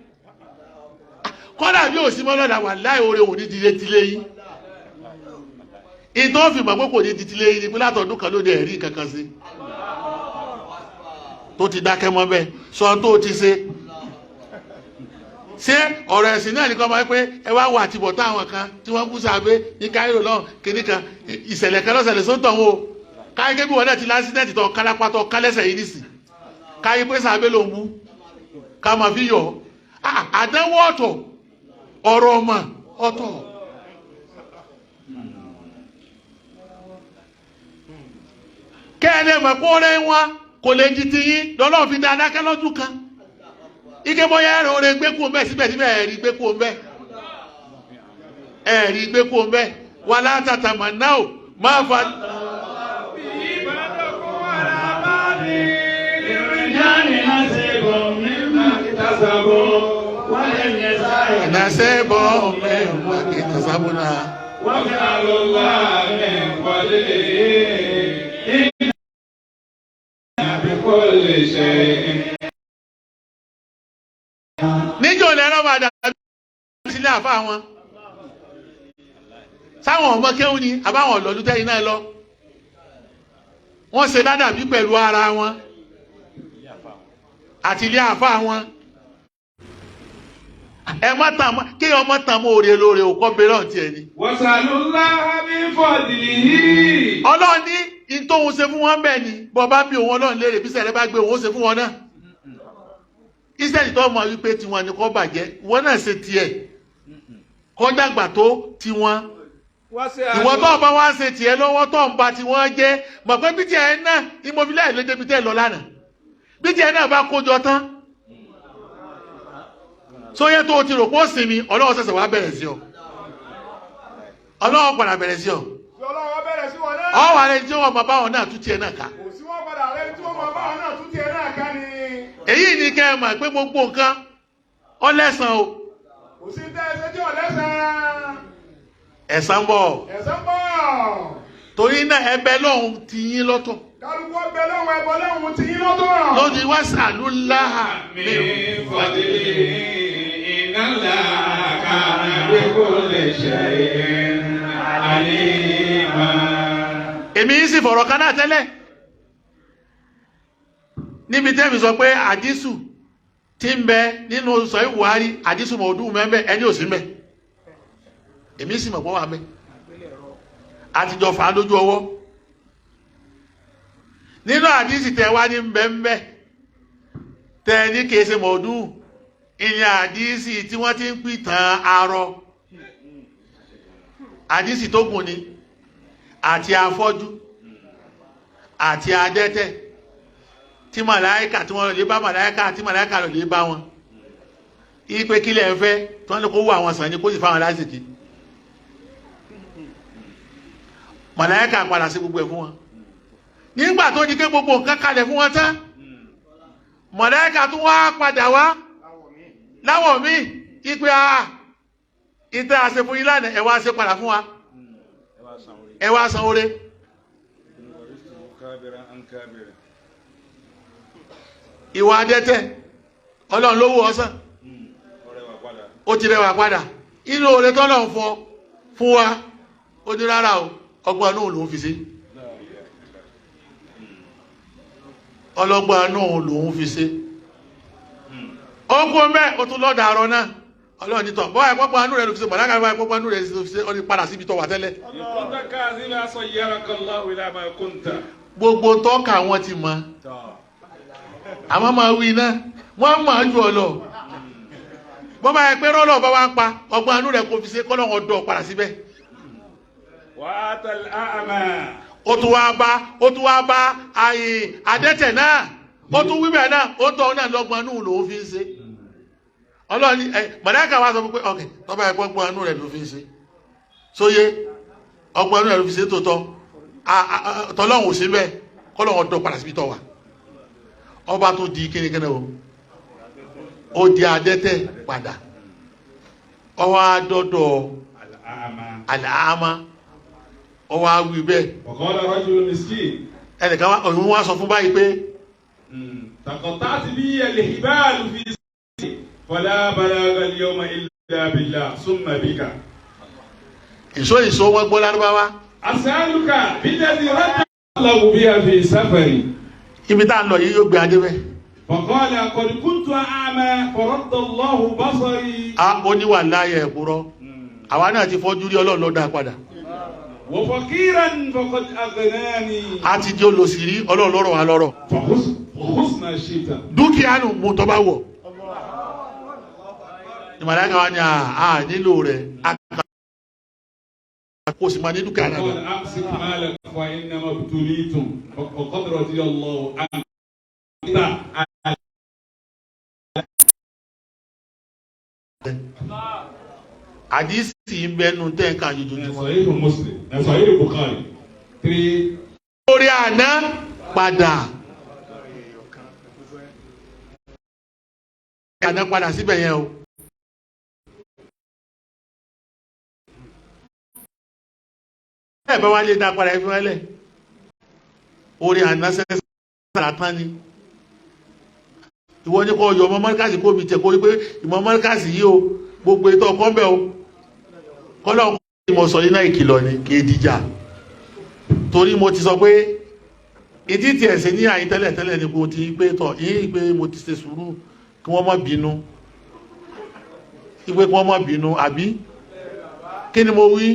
kọ́dà bí òsì mọ́ lọ́dà wà láì oore òní di tilé yìí ìtọ́ fi mọ̀ pé kò ní di tilé yìí ni pé látọ̀dún kan ló dé ẹ̀rí kankan sí tó ti dákẹ́ mọ́ bẹ́ẹ̀ sọ tó ti ṣe ọ̀rọ̀ ẹ̀sìn náà nìkan máa ń pé ẹ wá wà àtibọ̀ tó àwọn kan tí wọ́n kú sábẹ́ ní Cairo lọ́hùn kìíní kan ìṣẹ̀lẹ̀ kan lọ́sẹ̀lẹ̀ sóńtọ̀ wọn o káyé kébí wọn náà ti lásìdẹ́ẹ̀tì tó kálápá tó kálẹ́sẹ̀ yìí nìsí káyé pé sábẹ́ ló ń bú ká máa fi yọ̀ àdánwò ọ̀tọ̀ ọ̀rọ̀ ọmọ ọ̀tọ̀ kẹ́ẹ̀lẹ́ mọ̀ pé oore wọn kò lè di ti yín lọ́lọ́run fi dáadáa kẹ́ lọ́dún kan ike bóyá ẹ̀rọ oore gbé kú mbẹ́ síbẹ̀síbẹ̀ ẹ̀rí gbé kú mbẹ́ ẹ̀rí gbé kú mbẹ́ wà látàtà mà náà máa fa. نسيب مما اكتسبنا وجعل الله من فضله بكل شيء. níjọ́ lẹ́rọ máa dàbí sílé àfa wọn sáwọn ọmọ kéwù ni àbáwọn ọ̀lọ́dún tẹ́yìn náà lọ wọ́n ṣe ládàbí pẹ̀lú ara wọn àti ilé àfa wọn. ẹ má tàn mọ́ kí ọmọ tàn mọ́ òrè lóore òkọ́ bẹ̀rẹ̀ ọ̀tí ẹni. wasalullaha min fadlihi. ọlọ́run ní ìtòhun ṣe fún wọn bẹ́ẹ̀ ni bọ́ba bí òun ọlọ́run léèrè bí sẹ́rẹ́ bá gbé òun ṣe fún wọn náà. ìṣẹ́ni tó mọ̀ wípé tiwọn ni kò bàjẹ́ ìwọ náà ṣe tiẹ̀ kó dàgbà tó tiwọn. ìwọ tó bá wá ṣe tiẹ̀ lọ́wọ́ tó ń ba tiwọn jẹ́ mọ̀ pé bí tiẹ̀ náà ìmọ̀bílẹ̀ ìlédèbí tẹ̀ lọ lánàá bí tiẹ̀ náà bá kójọ tán sóyẹ tó ti rò pé ó sinmi ọlọ́wọ́ sẹ̀sẹ̀ wá bẹ̀rẹ̀ sí ọ ọlọ́wọ́ padà bẹ̀rẹ̀ sí ọ ọlọ́wọ́ bẹ̀rẹ̀ sí wọn náà. ọ wà lẹni tí wọn máa bá wọn náà tún tiẹ̀ náà ká. kò sí wọn padà rẹ tí wọn máa bá wọn náà tún tiẹ̀ náà ká ni. èyí ni kẹ́ ẹ mọ̀ pé gbogbo nǹkan ọlẹ́sàn o. kò sí tẹ́ ẹsẹ̀ tí ọ̀lẹ́sàn. ẹ̀san bọ̀. ẹ̀san bọ̀. torí náà ẹ̀bẹ̀ lọ́hùn ti yín lọ́tọ̀. kálukú ọbẹ̀ lọ́hùn ẹ̀bọ̀ lọ́hùn ti yín lọ́tọ̀. lónìí wá sàlú láhà min fadlihi inna Allaha kana bi kulli shay'in alima. èmi yìí sì fọ̀rọ̀ kan náà tẹ́lẹ̀ níbi tẹ́mi sọ pé àdísù tí ń bẹ nínú sọ̀rọ̀ Buhari àdísù mọ̀ọ́dún mẹ́mbẹ́ ẹni ò sí mẹ́ èmi sì mọ̀ pọ́ wà mẹ́ àtijọ́ fà á lójú ọwọ́ nínú àdísì tẹ́ wá ní mbẹ́mbẹ́ tẹ́ ní kìí ṣe mọ̀ọ́dún ìyẹn àdísì tí wọ́n ti ń pìtàn arọ àdísì tó gùn ni àti afọ́jú àti adẹ́tẹ̀ tí màláíkà tí wọ́n lè bá màláíkà àti màláíkà lè bá wọn ipe kílẹ̀ ń fẹ́ tí wọ́n ní kó wọ àwọn sàn ní kó sì fáwọn lásìkò màláíkà padà sí gbogbo ẹ̀ fún wọn nígbà tó di ké gbogbo nǹkan kalẹ̀ fún wọn tán màláíkà tún wá padà wá láwọ̀ míì ipe ìtẹ́ àṣẹ fún yín lánàá ẹ̀ wá ṣe padà fún wa ẹ wá san oore ìwà adẹ́tẹ̀ ọlọ́run ló wò ọsán ó ti rẹwà padà inú oore tọ́lọ̀ ń fọ fún wa ó ní rárá o ọgbọ́n náà lòún fi ṣe ọlọ́gbọ́n náà lòún fi ṣe ọkùnrin bẹ́ẹ̀ ó tún lọ́dà àrọ náà ọlọ́run nítọ̀ bọ́ ẹ̀pọ́pọ́ anú rẹ̀ ló fi ṣe mọ̀láka bá ẹ̀pọ́pọ́ anú rẹ̀ ló fi ṣe ó ní padà síbi tó wà tẹ́lẹ̀. gbogbo tọ́ka wọn ti mọ̀ àmọ́ máa wí iná wọ́n máa ju ọ lọ bọ́ bá yẹ pé rọ́lọ́ bá wá ń pa ọgbọ́n anú rẹ̀ kò fi ṣe kọ́lọ́ wọn dọ̀ padà síbẹ̀. ó tún wá bá ààyè adẹ́tẹ̀ náà ó tún wíbẹ̀ náà ó tọ́ náà lọ́gbọ́n anú lòún fi ń ṣe ọlọ́ni mọ̀dáka wá sọ fún pé ọkẹ̀ tọ́bá ẹ̀pọ̀ ọgbọ́n anú rẹ̀ ló fi ń ṣe sóyé ọgbọ́n anú rẹ̀ ló fi ṣe tó tọ́ tọ́lọ́hùn sí bẹ́ẹ̀ kọ́lọ́hùn ọdọ́ padà síbi tọ́ wa ọba tó di kínníkínní o ó di adẹ́tẹ̀ padà ọwọ́ adọ́dọ̀ àlàámá ọwọ́ awí bẹ́ẹ̀ ẹnìkan òun wá sọ fún báyìí pé taqatta'tu bi al-hibal fi fala balagha al-yawma illa billah summa bika. ìṣó wọn gbọ́ lárúbáwá. as'aluka billadhi radda Allahu biha fi safari. ibi tá a lọ yìí yóò gbé adé bẹ́ẹ̀. faqala qad kuntu a'ma faradda Allahu basari. a ó ní wà láyé ẹ̀kúrọ́ àwa náà ti fọ́jú rí ọlọ́run ló dá padà. wa faqiran faqad aghnani. a ti di olòṣìrí ọlọ́run lọ́rọ̀ wa lọ́rọ̀. fa husna shita. dúkìá nù mú tọ́ bá wọ̀. ìmọ̀lẹ́kà wa ni nílò rẹ̀ kó sì máa ní dúkìá náà. قال أمسك مالك فإنما ابتليتم وقد رضي الله عنك. àdìsí ń bẹnu tẹ́ǹkà jùjùmọ́. Sahih Muslim, Sahih Bukhari 3. orí àná padà. àná padà síbẹ̀ yẹn o. ẹ bá wá lè dá padà ẹfí wálẹ̀. orí àná sẹ́sàrà tán ni. ìwọ ní kò yọ ọmọ mọ́ríkàsì kó mi tẹ̀ kó rí pé ìmọ̀ mọ́ríkàsì yìí o gbogbo ètò ọkọ̀ ń bẹ̀ o. kọ́lọ́ ọkọ̀ mo sọ iná ìkìlọ̀ ni kì í dìjà. torí mo ti sọ pé ìdí tí ẹ̀sẹ̀ ní àyín tẹ́lẹ̀ ni mo ti pé tọ̀ yín pé mo ti ṣe sùúrù kí wọ́n má bínú. ìpè kí wọ́n má bínú àbí kí ni mo wí.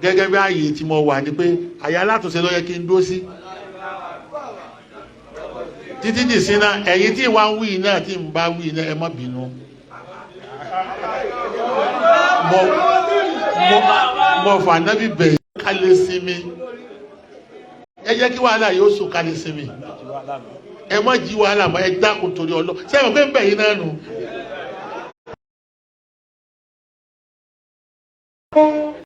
gẹ́gẹ́ bí ààyè tí mo wà ní pé àyè alátúnṣe ló yẹ kí n dó sí títí dì sí náà ẹ̀yin tí wá ń wí náà tí ń bá wí náà ẹ má bínú mo fà nábì bẹ̀ ká lè sinmi ẹ jẹ́ kí wàhálà yóò sùn ká lè sinmi ẹ má jí wàhálà mọ́ ẹ dákun torí ọlọ́ sẹ́wọ̀n pé ń bẹ̀ yín náà nù.